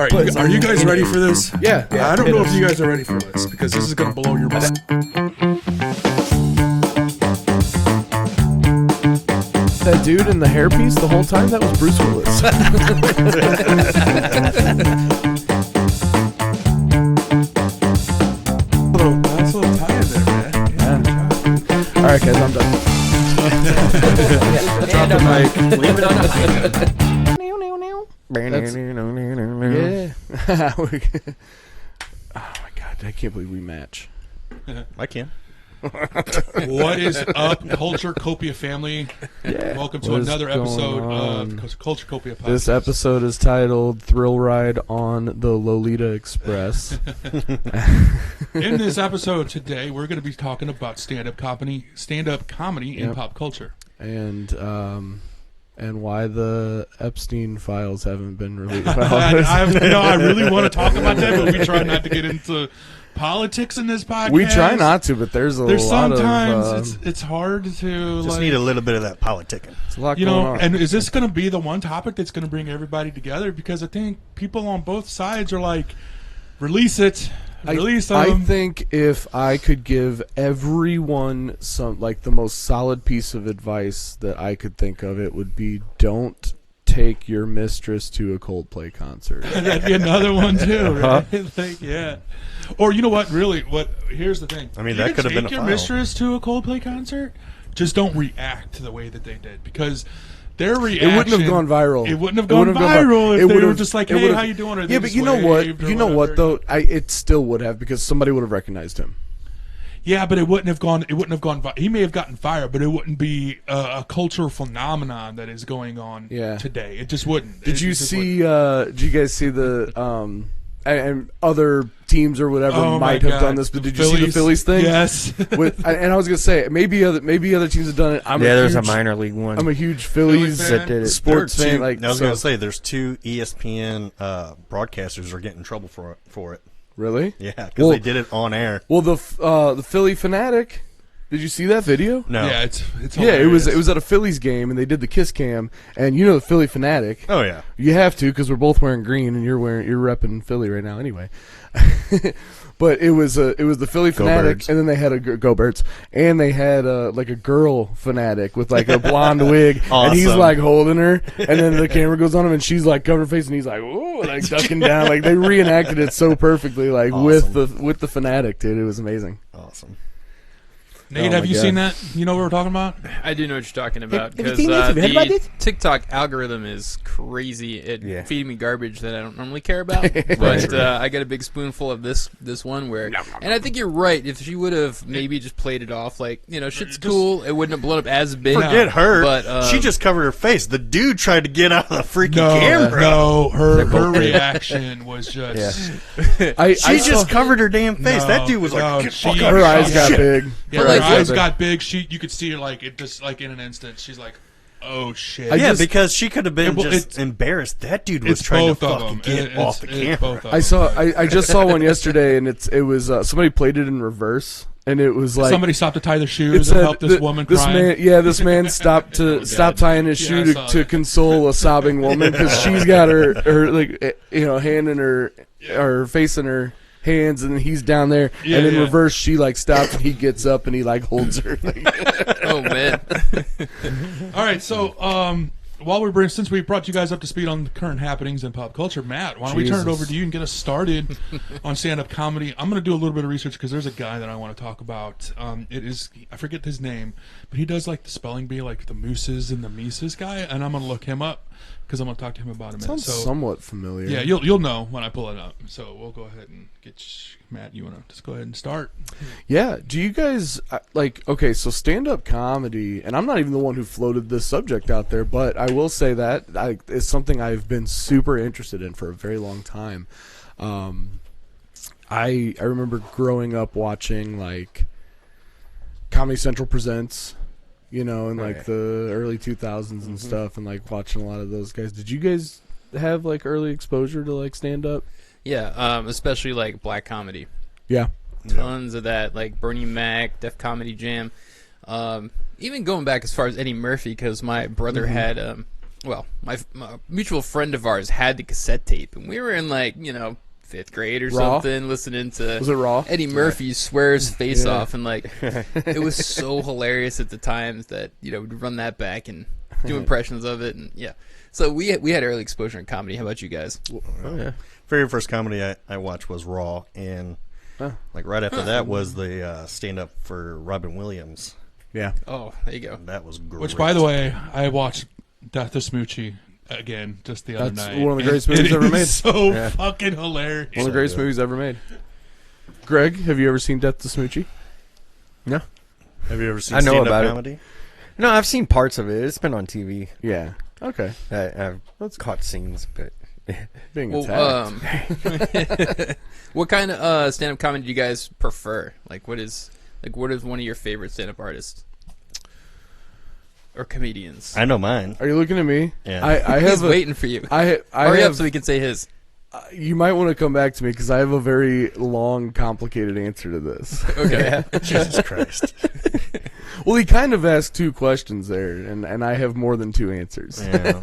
All right, are you guys ready for this? Yeah. I don't know if you guys are ready for this because this is going to blow your mind. That dude in the hairpiece the whole time, that was Bruce Willis. Nice little tie in there, man. Yeah. All right, guys, I'm done. Drop the mic. Leave it on a high. Yeah. Oh my god, I can't believe we match. I can. What is up, Culture Copia family? Yeah. Welcome to What is another going episode on? of Culture Copia podcast. This episode is titled "Thrill Ride on the Lolita Express." In this episode today, we're going to be talking about stand-up comedy in pop culture. And why the Epstein files haven't been released. I really want to talk about that, but we try not to get into politics in this podcast. We try not to, but there's lot sometimes of it's hard to Just need a little bit of that politicking. it's a lot you going know. on. And is this going to be the one topic that's going to bring everybody together? Because I think people on both sides are like, release it. I think if I could give everyone some, like, the most solid piece of advice that I could think of, it would be don't take your mistress to a Coldplay concert. That'd be another one too, right? Like, yeah. Or you know what? Really, here's the thing. I mean, You that can could have been a take your file. mistress to a Coldplay concert. Just don't react to the way that they did, because their reaction. It wouldn't have gone viral. It wouldn't have gone viral if they were just like, "Hey, would've- how you doing?" Or they yeah, but just you know what? waved or You know what whatever. though? It still would have, because somebody would have recognized him. Yeah, but it wouldn't have gone. It wouldn't have gone. He may have gotten fired, but it wouldn't be a cultural phenomenon that is going on today. It just wouldn't. Did you guys see the and other teams or whatever might have done this, but did you see the Phillies thing? Yes. And I was gonna say maybe other teams have done it. There's a minor league one. I'm a huge Phillies that did it. sports fan. I was going to say, there's two ESPN broadcasters are getting in trouble for it. Really? Yeah, because they did it on air. Well, the Philly Fanatic. Did you see that video? No. Yeah, it's It was at a Phillies game, and they did the kiss cam, and you know the Philly Fanatic. Oh yeah. You have to, because we're both wearing green, and you're repping Philly right now anyway. But it was the Philly Fanatic, Birds. and then they had a Go Birds, and they had like a girl fanatic with like a blonde wig, and he's Awesome. like holding her, and then the camera goes on him, and she's like covering her face, and he's like, ooh, like ducking down, like they reenacted it so perfectly, like Awesome. with the Fanatic, dude. It was amazing. Awesome. Nate, Oh have my you God. seen that? You know what we're talking about? I do know what you're talking about, Have you because seen this? Have you heard about the this? TikTok algorithm is crazy. It feeding me garbage that I don't normally care about. Right. But I got a big spoonful of this one where, and I think you're right. If she would have maybe just played it off like, shit's cool, it wouldn't have blown up as big. Forget her. But she just covered her face. The dude tried to get out of the freaking camera. No, her reaction was just. She just covered her damn face. No, that dude was no, like, "Get she- fuck out Her of eyes here." got Shit. big. Yeah, But her like, eyes yeah, got big. You could see her like it just like in an instant. She's like, "Oh shit!" Yeah, because she could have been Well, just it's- embarraed. That dude was It's trying to both of fucking them. get off the camera. I just saw one yesterday, and it was somebody played it in reverse, and it was like somebody stopped to tie their it shoes said and help this woman this crying. this man stopped tying his shoe I saw to that. console a sobbing woman, because she's got her like hand in her face in her hands, and he's down there, and in reverse she like stops, and he gets up and he like holds her. oh man, All right, so since we brought you guys up to speed on the current happenings in pop culture, Matt, why don't we turn it Jesus. over to you and get us started on stand-up comedy? I'm going to do a little bit of research because there's a guy that I want to talk about. I forget his name, but he does like the spelling bee, like the mooses and the Mises guy, and I'm going to look him up because I'm going to talk to him about him. Sounds somewhat familiar. Yeah, you'll know when I pull it up. So we'll go ahead and get Matt. You want to just go ahead and start? Yeah. Do you guys okay, so stand-up comedy, and I'm not even the one who floated this subject out there, but I will say that it's something I've been super interested in for a very long time. I remember growing up watching like Comedy Central Presents, in like the early 2000s and stuff, and like watching a lot of those guys. Did you guys have like early exposure to like stand-up? yeah, especially like black comedy. Yeah. Tons of that, like Bernie Mac, Def Comedy Jam. Even going back as far as Eddie Murphy, because my brother had well, my mutual friend of ours had the cassette tape, and we were in like 5th grade or Raw? something, listening to Was it Raw? Eddie Murphy swear his face Yeah. off, and like it was so hilarious at the times that we'd run that back and do impressions of it, and yeah. So we had early exposure in comedy. How about you guys? Oh, yeah. Very first comedy I watched was Raw, and like right after that was the stand-up for Robin Williams. Yeah. Oh, there you go. That was great. Which, by the way, I watched Death of Smoochie again just the other That's night. one of the greatest And movies it ever is made. So fucking hilarious. One of the greatest movies ever made. Greg, have you ever seen Death to Smoochie? No. Have you ever seen I know stand-up about it. comedy? No, I've seen parts of it. It's been on TV. Yeah. Okay. I've caught scenes, but Being Well, attacked. what kind of stand-up comedy do you guys prefer? What is one of your favorite stand-up artists or comedians? I know mine. Are you looking at me? Yeah. I He's have waiting for you. I Hurry have, up so we can say his. You might want to come back to me because I have a very long, complicated answer to this. Okay. Jesus Christ. Well, he kind of asked 2 questions there, and I have more than 2 answers. Yeah.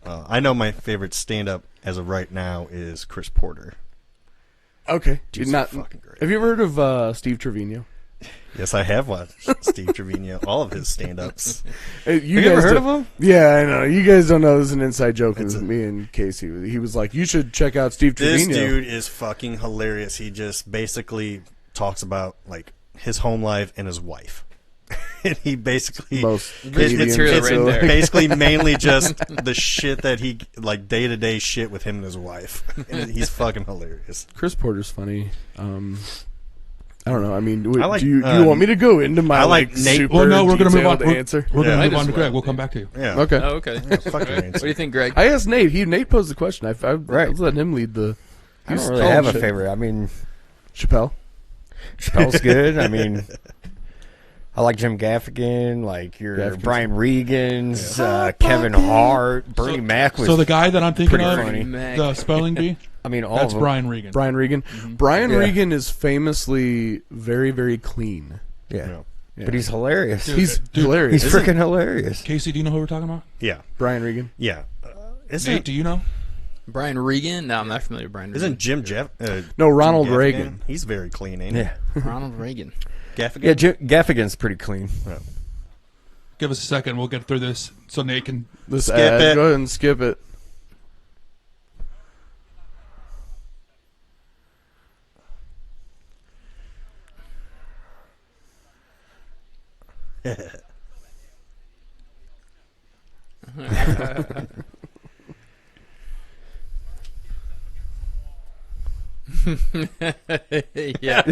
I know my favorite stand-up as of right now is Chris Porter. Okay. He's fucking great. Have you ever heard of Steve Trevino? Yes, I have watched Steve Trevino, all of his stand-ups. You ever guys heard don't- of him? Yeah, I know. You guys don't know. This is an inside joke It's with a- me and Casey. He was like, you should check out Steve This Trevino. dude is fucking hilarious. He just basically talks about like his home life and his wife. And he basically Most it's material right there. basically mainly just the shit that he like day-to-day shit with him and his wife. And he's fucking hilarious. Chris Porter's funny. I don't know. I mean, I like, do you want me to go into my I like Nate- super Well, no, we're going to move on. detailed answer? We're going Yeah. to move Might on to as Greg. well. We'll come back to you. Yeah. Okay. Oh, okay. Fucking What do answer. you think, Greg? I asked Nate. Nate posed the question. I Right. was letting him lead the. I don't really have a favorite. I mean, Chappelle. Chappelle's good. I mean, I like Jim Gaffigan, like your Gaffigan's- Brian Regan's, Kevin Hart, Bernie Mac was. So the guy that I'm thinking pretty of, funny. the spelling bee, I mean, all that's of them. Brian Regan. Brian Regan. Brian Yeah. Regan is famously very, very clean. Yeah. Yeah. But he's hilarious. He's Dude, hilarious. He's freaking hilarious. Casey, do you know who we're talking about? Yeah. Brian Regan. Yeah. Nate, do you know? Brian Regan? No, I'm not familiar with Brian Regan. Isn't Jim Jeff? No, Ronald Jim Gaffigan? Reagan. He's very clean, ain't he? Yeah. Ronald Reagan? Gaffigan? Yeah, Gaffigan's pretty clean. Give us a second. We'll get through this so Nate can. This Skip ad. it. Go ahead and skip it. Yeah.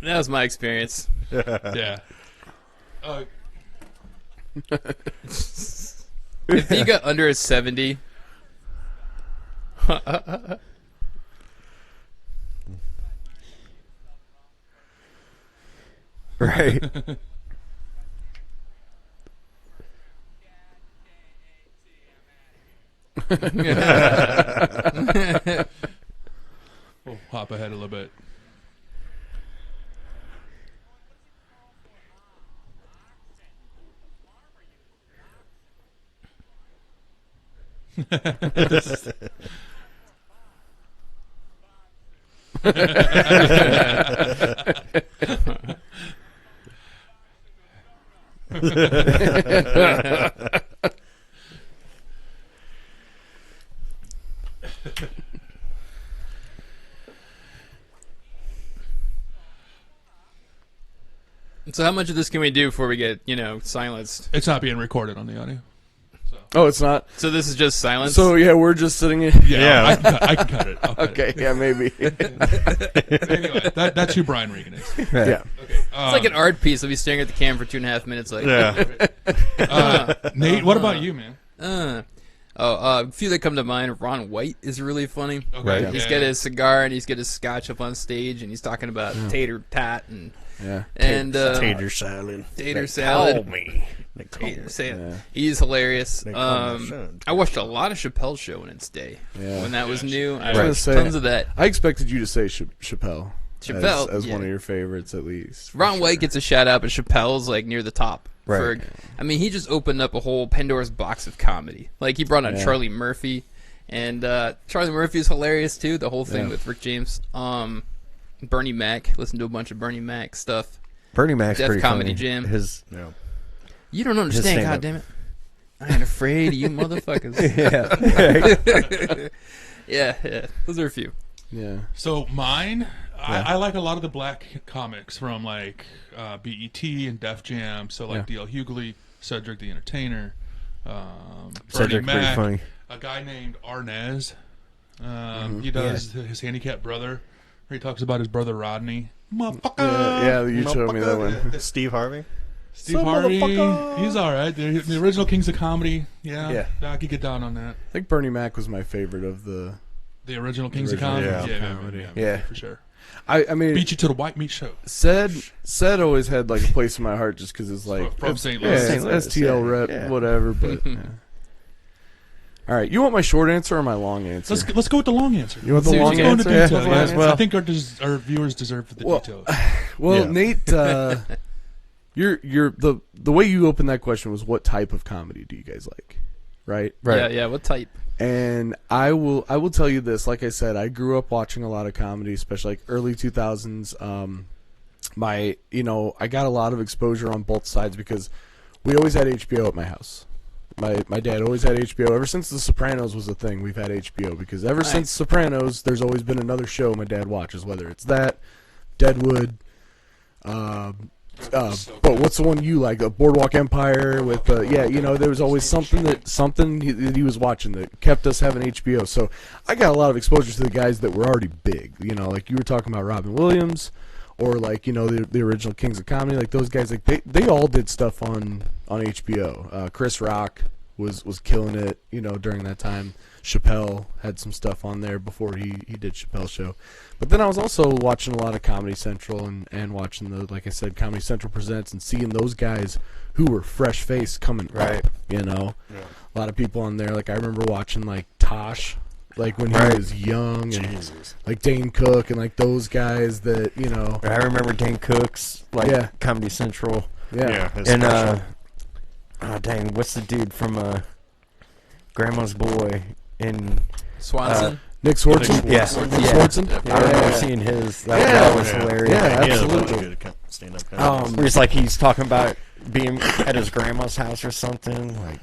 That was my experience. Yeah. If you got under a 70, Right. We'll hop ahead a little bit. so how much of this can we do before we get, silenced? It's not being recorded on the audio. Oh, it's not. So this is just silence? So yeah, we're just sitting in. Yeah. I can cut it. I'll cut Okay, yeah, maybe. it. Anyway, that's who Brian Regan is. Yeah. It's like an art piece. I'll be staring at the camera for 2.5 minutes like, Yeah. Nate, what about you, man? a few that come to mind. Ron White is really funny. Okay, Right. He's yeah. got his cigar and he's got his scotch up on stage and he's talking about tater tat and Yeah. Tater salad. tater salad. me. They call Tater me. salad. Yeah. He's hilarious. They call me son. I watched a lot of Chappelle's show in its day Yeah. when that was new. I was gonna watched say- tons of that. I expected you to say Chappelle. Chappelle, as yeah. one of your favorites, at least. for Ron sure. White gets a shout out, but Chappelle's like near the top. Right. I mean, he just opened up a whole Pandora's box of comedy. Like, he brought on Charlie Murphy, and Charlie Murphy is hilarious, too, the whole thing with Rick James. Bernie Mac. Listen to a bunch of Bernie Mac stuff. Bernie Mac's Def pretty Comedy funny. Jam. You don't understand, goddammit. I ain't afraid of you motherfuckers. Yeah. Those are a few. Yeah. So mine, I like a lot of the black comics from like BET and Def Jam. So like D.L. Hughley, Cedric the Entertainer, Cedric, Bernie Mac, pretty funny. a guy named Arnez. He does his handicapped brother. Where he talks about his brother Rodney. Motherfucker. Yeah, you showed me that one. Steve Harvey. Steve Harvey, he's all right. The original Kings of Comedy, I could get down on that. I think Bernie Mac was my favorite of the original Kings of Comedy. Yeah, for sure. I mean, beat you to the white meat show. Said always had like a place in my heart just because it's like from St. Louis, STL rep, whatever. But all right, you want my short answer or my long answer? Let's go with the long answer. You want the long answer? Let's go into detail. Well. I think our viewers deserve the details. Well, Nate, you're the way you opened that question was what type of comedy do you guys like, right? Yeah. What type? And I will tell you this. Like I said, I grew up watching a lot of comedy, especially like early 2000s. I got a lot of exposure on both sides because we always had HBO at my house. My dad always had HBO. Ever since The Sopranos was a thing, we've had HBO because ever since Sopranos, there's always been another show my dad watches, whether it's that, Deadwood, but what's the one you like? Boardwalk Empire with there was always something he was watching that kept us having HBO. So I got a lot of exposure to the guys that were already big. Like you were talking about Robin Williams, or like the original Kings of Comedy. Like those guys, like they all did stuff on HBO. Chris Rock was killing it. During that time. Chappelle had some stuff on there before he did Chappelle's show. But then I was also watching a lot of Comedy Central and watching like I said, Comedy Central Presents and seeing those guys who were fresh face coming up, A lot of people on there. Like I remember watching like Tosh, like when he was young, and like Dane Cook and like those guys that, I remember Dane Cook's Comedy Central. And dang, what's the dude from Grandma's Boy in Swanson? Nick Swartzen? Yeah. Nick Swartzen? I remember seeing his. That was hilarious. Yeah, absolutely. He had a good stand-up comedy. Where it's like he's talking about being at his grandma's house or something. Like,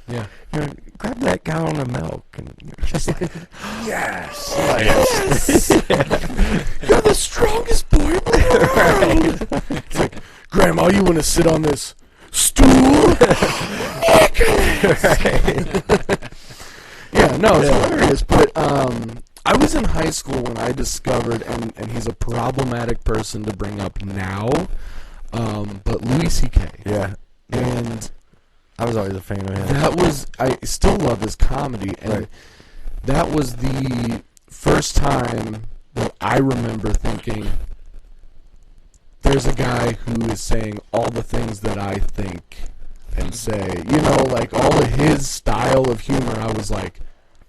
grab that gallon of milk. And just like, yes! You're the strongest boy in the world! It's like, Grandma, you want to sit on this stool? Yeah, no, it's hilarious. But I was in high school when I discovered, and he's a problematic person to bring up now, but Louis C.K. Yeah. And I was always a fan of him. I still love his comedy, and that was the first time that I remember thinking, there's a guy who is saying all the things that I think and say, like all of his style of humor. I was like,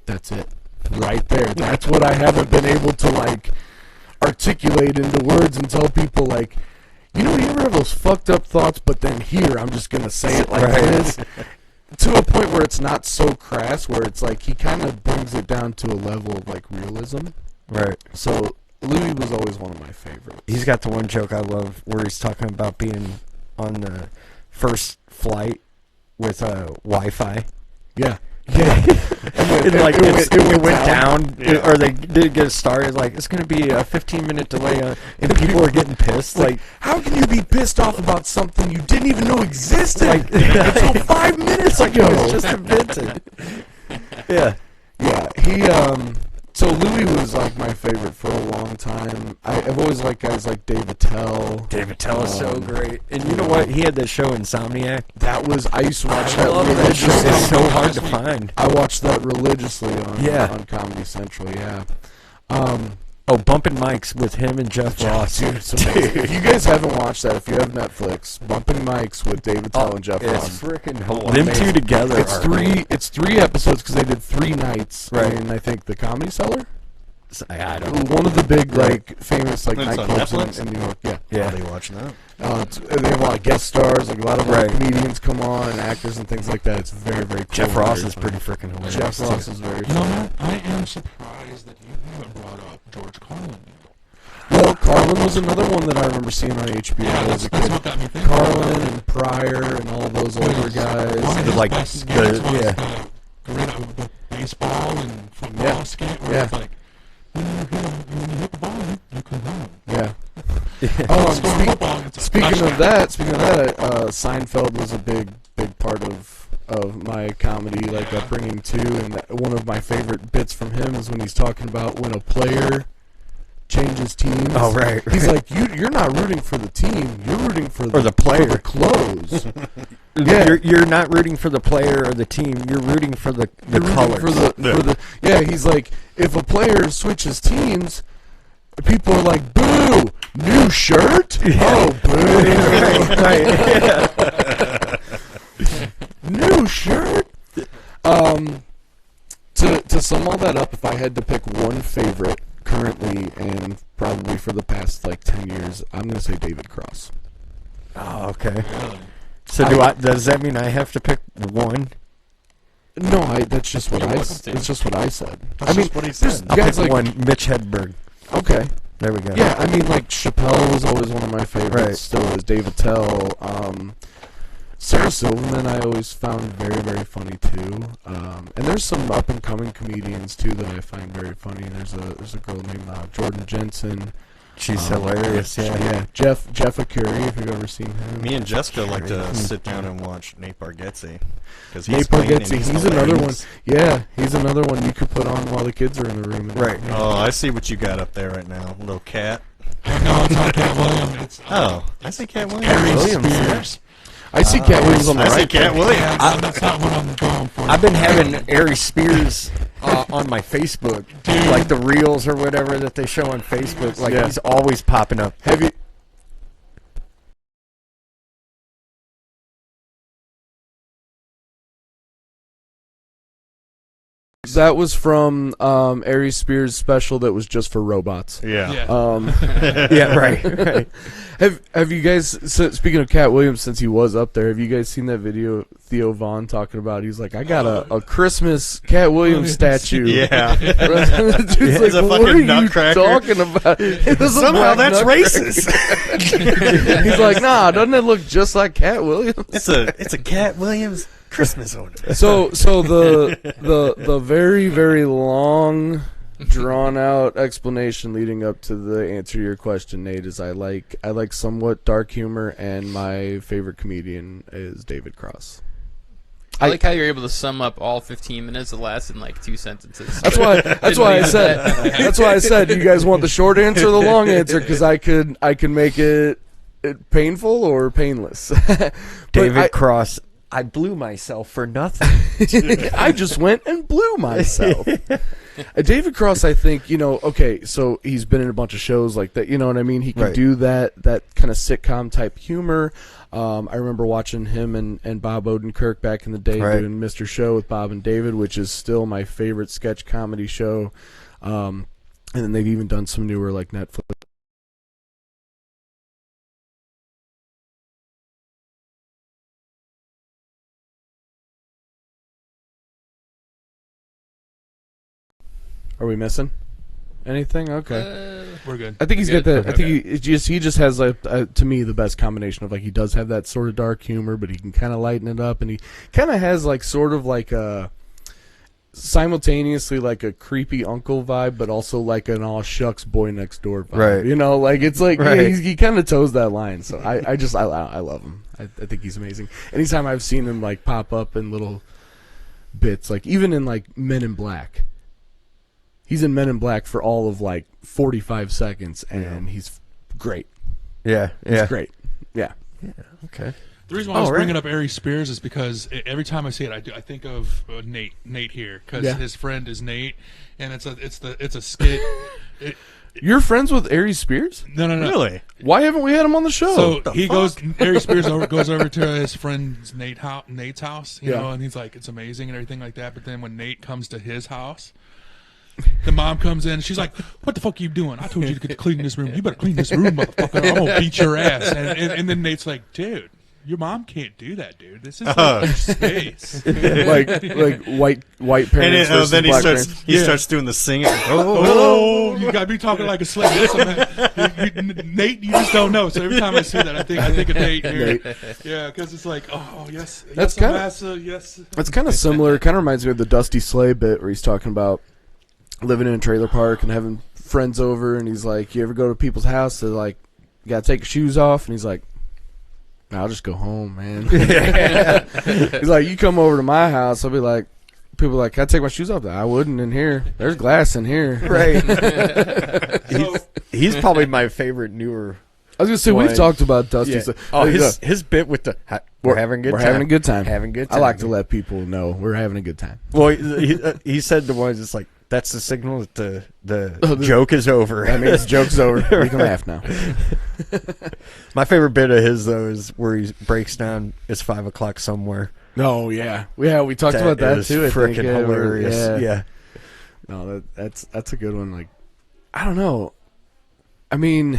that's it right there. That's what I haven't been able to like articulate into words and tell people, like, you ever have those fucked up thoughts, but then here I'm just gonna say it like this, to a point where it's not so crass, where it's like he kind of brings it down to a level of like realism. Right. So Louis was always one of my favorites. He's got the one joke I love where he's talking about being on the first flight with Wi-Fi. Yeah. And like it went down, or they did get started. Like, it's going to be a 15-minute delay, and people are getting pissed. Like, how can you be pissed off about something you didn't even know existed until 5 minutes ago? It was just invented. Yeah. He so Louis was like my favorite for a long time. I've always liked guys like Dave Chappelle. Dave Chappelle is so great. And you know what? He had that show Insomniac. I used to watch that religiously. It's so hard to find. I watched that religiously on Comedy Central, Bumping Mics with him and Jeff Ross. Dude, if you guys haven't watched that, if you have Netflix, Bumping Mics with Dave Chappelle and Jeff Ross. It's freaking hilarious. Them two together. It's three episodes because they did 3 nights in, I think, the Comedy Cellar. I don't. One of the big like famous like It's on nightclubs Netflix? in New York. Yeah. Yeah. Are you watching that? They have a lot of guest stars, like a lot of Right. comedians come on and actors and things like that. It's very, very cool. Jeff Ross very is fun. pretty freaking hilarious. Jeff Ross is very You know funny. what? I am surprised that you haven't brought up George Carlin yet. Well, Carlin was another one that I remember seeing on HBO Yeah, as a that's kid. what got me thinking. Carlin and Pryor and all those older guys. One of his like, best skits was yeah. the baseball and football Yeah. skit where Yeah. it's like, when you hit the ball, you come home. Yeah. Score football, it's a Speaking touchdown. of that, Seinfeld was a big part of my comedy like upbringing too. And one of my favorite bits from him is when he's talking about when a player changes teams. Oh, right. He's like, you're not rooting for the team. You're rooting for the player. for the clothes. Yeah. You're not rooting for the player or the team. You're rooting for the You're rooting colors. for the yeah. He's like, if a player switches teams, people are like, boo, new shirt. Oh, boo. New shirt. To sum all that up, if I had to pick one favorite currently and probably for the past like 10 years, I'm gonna say David Cross. Oh, okay. So does that mean I have to pick one? No, that's just what that's just what I said. I mean, what he there's said. I'll guys pick like one. Mitch Hedberg. okay. There we go. Yeah, I mean, like, Chappelle was always one of my favorites. Right. Still is. Dave Chappelle. Sarah Silverman I always found very, very funny, too. And there's some up-and-coming comedians, too, that I find very funny. There's a girl named Jordan Jensen. She's hilarious. Yeah. Jeff Acuri, if you've ever seen him. Me and Jessica like to sit down and watch Nate Bargatze. Because Nate Bargatze, he's another one. Yeah, he's another one you could put on while the kids are in the room. Right. Oh, I see what you got up there right now. Little cat. No, it's not Cat Williams. It's I see Cat Williams. Harry Williams, Spears. I see Cat Williams on the I see right. Cat Williams. Yeah, that's not what I'm going for. I've been having Ari Spears on my Facebook, like the reels or whatever that they show on Facebook. Like he's always popping up. Have you? That was from Ari Spears' special that was just for robots. Yeah. Yeah, right. Have you guys? So speaking of Cat Williams, since he was up there, have you guys seen that video? Theo Vaughn talking about he's like, I got a Christmas Cat Williams statue. Yeah. Dude's It's a what fucking are you nutcracker." talking about? It was a Somehow black that's nutcracker. racist. He's like, nah, doesn't it look just like Cat Williams? It's a Cat Williams Christmas order. So the very, very long, drawn out explanation leading up to the answer to your question, Nate, is I like somewhat dark humor, and my favorite comedian is David Cross. I like how you're able to sum up all 15 minutes that last in like 2 sentences. That's why I said you guys want the short answer or the long answer, because I could make it painful or painless. David Cross. I blew myself for nothing. I just went and blew myself. David Cross, I think, okay, so he's been in a bunch of shows like that, you know what I mean? He can do that kind of sitcom type humor. I remember watching him and Bob Odenkirk back in the day doing Mr. Show with Bob and David, which is still my favorite sketch comedy show. And then they've even done some newer like Netflix. Are we missing anything? Okay, we're good. I think he's got that. I think he just has to me the best combination of like he does have that sort of dark humor, but he can kind of lighten it up, and he kind of has like sort of like a simultaneously like a creepy uncle vibe, but also like an all shucks boy next door vibe. Right. Like it's like he kind of toes that line. So I love him. I think he's amazing. Anytime I've seen him like pop up in little bits, like even in like Men in Black. He's in Men in Black for all of like 45 seconds, and he's great. Yeah. He's great. Yeah. Okay. The reason why I was bringing up Ari Spears is because every time I see it, I think of Nate here, because his friend is Nate, and it's a skit. You're friends with Ari Spears? No. Really? Why haven't we had him on the show? Ari So Spears goes over to his friend's Nate's house, you know, and he's like, it's amazing and everything like that. But then when Nate comes to his house, the mom comes in. And she's like, "What the fuck are you doing? I told you to clean this room. You better clean this room, motherfucker. I'm gonna beat your ass." And then Nate's like, "Dude, your mom can't do that, dude. This is like space." like white parents. And then versus black he starts doing the singing. Oh, you got me talking like a slave. Nate, you just don't know. So every time I see that, I think of Nate here. Yeah, because it's like, oh yes, That's yes, kinda- yes. It's kind of similar. It kind of reminds me of the Dusty Slay bit where he's talking about living in a trailer park and having friends over, and he's like, "You ever go to people's house? They're like, you gotta take your shoes off," and he's like, "Nah, I'll just go home, man." He's like, "You come over to my house, I'll be like." People are like, "Can I take my shoes off?" I wouldn't in here. There's glass in here. Right. he's probably my favorite newer. I was gonna say we've talked about Dusty. Yeah. So, Oh, his bit with the we're having a good we're time. having a good time. Having a good time. I like to let people know we're having a good time. Well, he said the ones it's like that's the signal that the joke is over. That means the joke's over. We can laugh now. My favorite bit of his though is where he breaks down. It's 5 o'clock somewhere. No, yeah, we talked about that too. I think. Freaking hilarious. Yeah. No, that's a good one. Like, I don't know. I mean,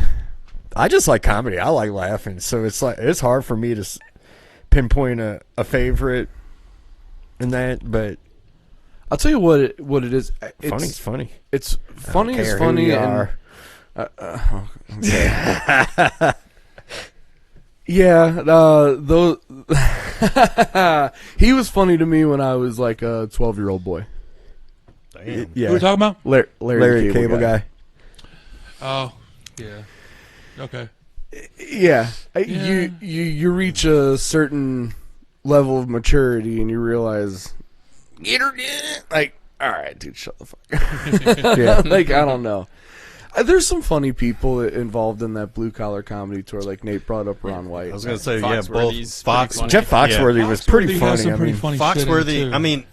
I just like comedy. I like laughing, so it's hard for me to pinpoint a favorite in that. But I'll tell you what it is. funny's funny. It's funny is funny, and okay. Yeah, those. He was funny to me when I was like a 12-year-old boy. Damn. Who are we talking about? Larry Larry Cable Guy. Oh, yeah. Okay. Yeah. You reach a certain level of maturity and you realize, like, all right, dude, shut the fuck up. Yeah. Like, I don't know. There's some funny people involved in that blue collar comedy tour, like Nate brought up Ron White. I was going to say, yeah, both Foxworthy's Fox. pretty funny. Jeff Foxworthy was pretty Foxworthy has funny. some I pretty mean, funny shit in it, Foxworthy. too. I mean,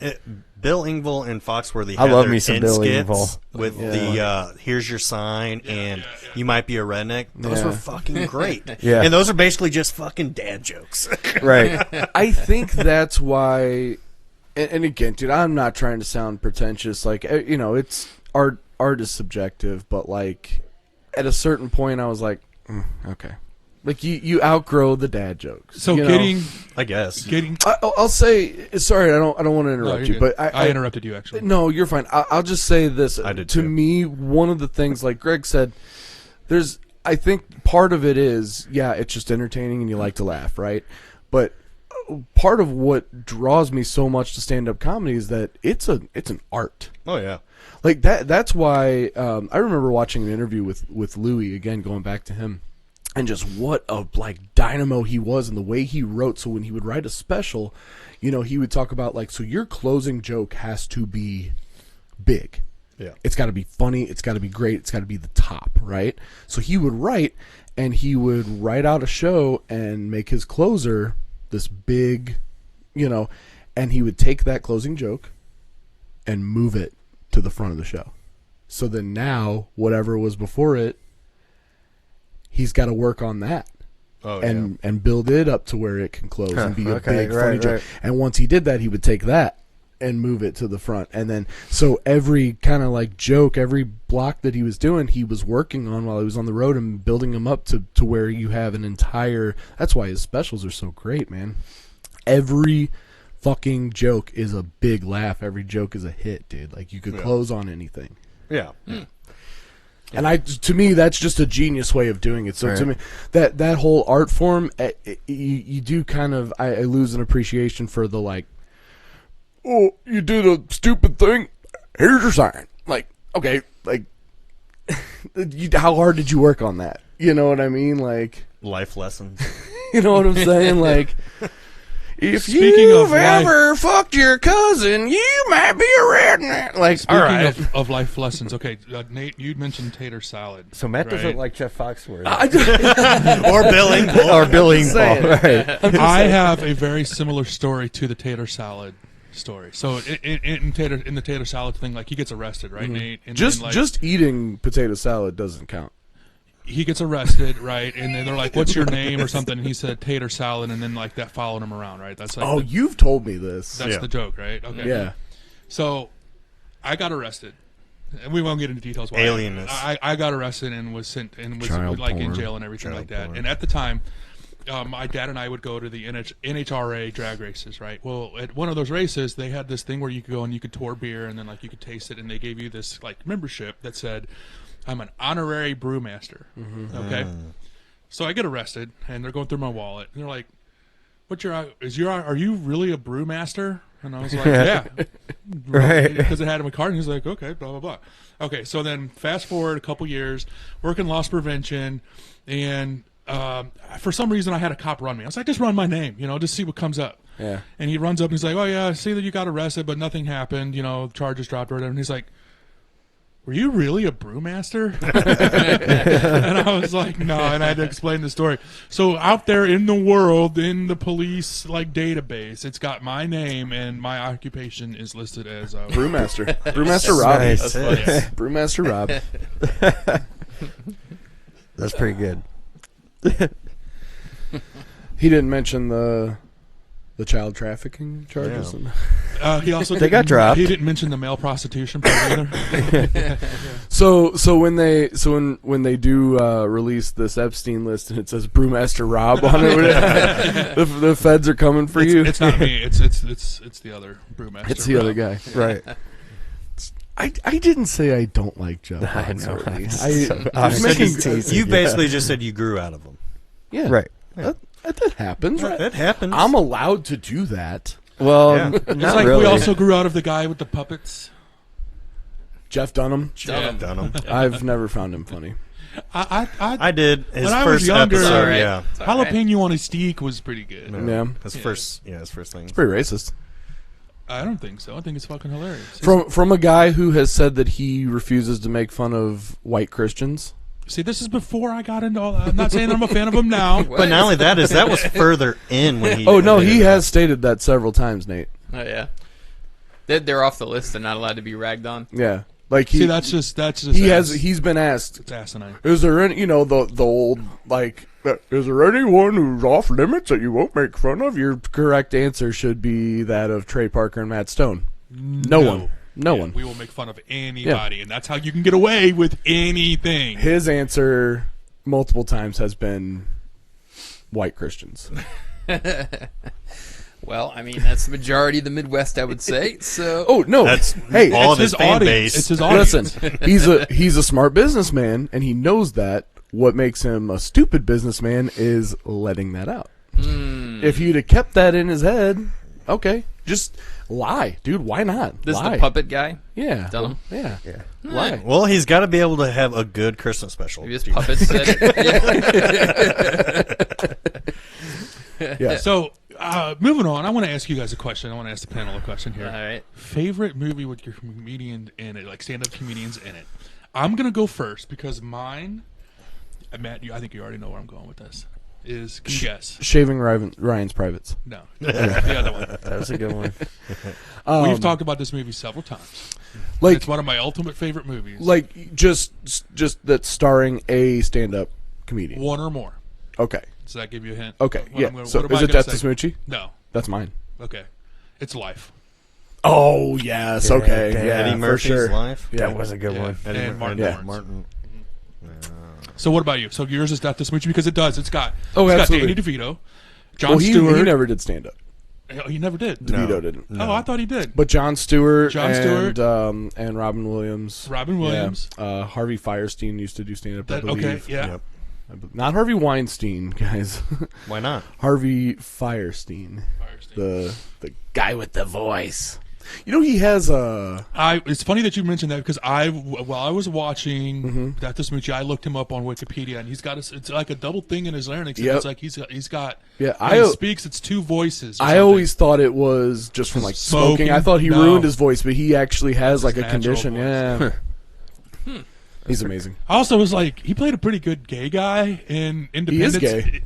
Bill Engvall and Foxworthy. I had love their me some end Bill skits Engvall. with the "Here's your sign" and "You might be a redneck." Those were fucking great. Yeah. And those are basically just fucking dad jokes. right. I think that's why, and again, dude, I'm not trying to sound pretentious. Like, you know, it's art is subjective, but like at a certain point, I was like, okay, like you outgrow the dad jokes. So you know? getting, I guess. I'll say sorry. I don't want to interrupt you, but I interrupted you actually. No, you're fine. I'll just say this. I did to too. me, one of the things, like Greg said, I think part of it is, yeah, it's just entertaining and you like to laugh, right? But part of what draws me so much to stand-up comedy is that it's an art. Oh yeah. Like that's why I remember watching an interview with Louis, again, going back to him, and just what a like dynamo he was and the way he wrote. So when he would write a special, you know, he would talk about like, so your closing joke has to be big. Yeah. It's got to be funny. It's got to be great. It's got to be the top, right? So he would write, and he would write out a show and make his closer this big, you know, and he would take that closing joke and move it to the front of the show. So then now, whatever was before it, he's got to work on that. Oh, and build it up to where it can close and be a big funny joke. right. And once he did that, he would take that and move it to the front. And then, so every kind of like joke, every block that he was doing, he was working on while he was on the road and building them up to where you have an entire, that's why his specials are so great, man. Every fucking joke is a big laugh. Every joke is a hit, dude. Like you could close on anything. Yeah. And to me, that's just a genius way of doing it. So to me, that whole art form, you do kind of, I lose an appreciation for the like, oh, you did a stupid thing. Here's your sign. Like, okay, like, how hard did you work on that? You know what I mean? Like, Life lessons. you know what I'm saying? Like, if Speaking you've of life- ever fucked your cousin, you might be a redneck. Like, Speaking all right. of life lessons, okay, Nate, you mentioned tater salad. So Matt doesn't right? like Jeff Foxworthy. Or Bill Engvall. or Bill saying. Engvall. Right. I have a very similar story to the tater salad story. So in the tater salad thing, like he gets arrested, right, Nate? And Just then, like, just eating potato salad doesn't count. he gets arrested, right? And then they're like, "What's your name?" or something. And he said tater salad, and then like that followed him around, right? That's like Oh, you've told me this. that's the joke, right? Okay. Yeah. So I got arrested, And we won't get into details. Why. Alienness. I got arrested and was sent and was Child like in porn. jail and everything Child like that. porn. And at the time, my dad and I would go to the NHRA drag races, right? Well, at one of those races, they had this thing where you could go and you could tour beer and then like you could taste it, and they gave you this like membership that said, "I'm an honorary brewmaster." Mm-hmm. Okay, so I get arrested and they're going through my wallet and they're like, are you really a brewmaster?" And I was like, "Yeah." Right. Because it had him a card, and he's like, "Okay, blah, blah, blah." Okay, so then fast forward a couple years, working loss prevention, and for some reason I had a cop run me. I was like, "Just run my name, just see what comes up." Yeah. And he runs up and he's like, "Oh, yeah, I see that you got arrested, but nothing happened, charges dropped or whatever." And he's like, "Were you really a brewmaster?" And I was like, "No," and I had to explain the story. So out there in the world, in the police database, it's got my name and my occupation is listed as Brewmaster. Brewmaster Rob. Nice. Yes. Brewmaster Rob. That's pretty good. He didn't mention the child trafficking charges. Yeah. He also They got didn't- dropped. He didn't mention the male prostitution part either. So when they do release this Epstein list and it says Brewmaster Rob on it, the feds are coming for you. It's not me. It's the other brewmaster. It's the other guy. Right. I didn't say I don't like Jeff. I know. I'm You said making, you basically just said you grew out of them. yeah, Right. That happens. Right? That happens. I'm allowed to do that. Well, Yeah. It's not like really. we also grew out of the guy with the puppets. Jeff Dunham. Done them. I've never found him funny. I did his When I was first younger, episode. Alright. Yeah. It's all right. Jalapeno on his steak was pretty good. Yeah. His first thing. Pretty racist. I don't think so. I think it's fucking hilarious. From a guy who has said that he refuses to make fun of white Christians. See, this is before I got into all that. I'm not saying I'm a fan of him now. But not only that that was further in when he. Oh no, he admitted has stated that several times, Nate. Oh yeah, they're off the list. They're not allowed to be ragged on. Yeah, like he. See, that's just He's been asked. It's asinine. Is there any, the old like? Is there anyone who's off limits that you won't make fun of? Your correct answer should be that of Trey Parker and Matt Stone. No one. No one. We will make fun of anybody, and that's how you can get away with anything. His answer multiple times has been white Christians. Well, I mean that's the majority of the Midwest, I would say. So Oh no! That's hey, all It's of his his fan audience. base. It's his audience. listen. He's a smart businessman, and he knows that. What makes him a stupid businessman is letting that out. If he'd have kept that in his head, okay, just lie, dude. Why not? this lie. is the puppet guy. Yeah. Dunham. Yeah. Yeah. Lie. Well, he's got to be able to have a good Christmas special. Maybe his puppet said it. Yeah. So, moving on, I want to ask you guys a question. I want to ask the panel a question here. All right. Favorite movie with your comedian in it, like stand-up comedians in it. I'm gonna go first because mine, Matt. I think you already know where I'm going with this. Can you guess? Shaving Ryan's Privates. No, the other one. That was a good one. We've talked about this movie several times. Like, It's one of my ultimate favorite movies. just that starring a stand-up comedian. One or more. Okay. Does that give you a hint? Okay. What Yeah. am I So is gonna it Death to say? Smoochie? No. That's mine. Okay. It's Life. Oh yes. Yeah, Okay. yeah, Yeah. Eddie for Murphy's sure. life. Yeah. That was a good Yeah. one. Eddie And Martin Yeah. Lawrence. Martin. So what about you? So yours is Death to Smoochie because it does. It's got absolutely. Danny DeVito, Jon Well, he Stewart. never did stand-up. Oh, he never did. DeVito didn't. Oh, I thought he did. But Jon Stewart, Jon Stewart. and Robin Williams. Robin Williams. Yeah. Harvey Firestein used to do stand-up. I That, okay, believe. yeah. Yep. Not Harvey Weinstein, guys. Why not? Harvey Firestein, Firestein. the guy with the voice. He has a. It's funny that you mentioned that because while I was watching Death to Smoochie, I looked him up on Wikipedia and he's got it's like a double thing in his larynx. And Yep. It's like he's got Yeah, when he speaks. It's two voices. or I something. always thought it was just from like smoking. I thought he No. ruined his voice, but he actually has like a natural condition. voice. Yeah, he's amazing. I also was like, he played a pretty good gay guy in Independence. He is gay.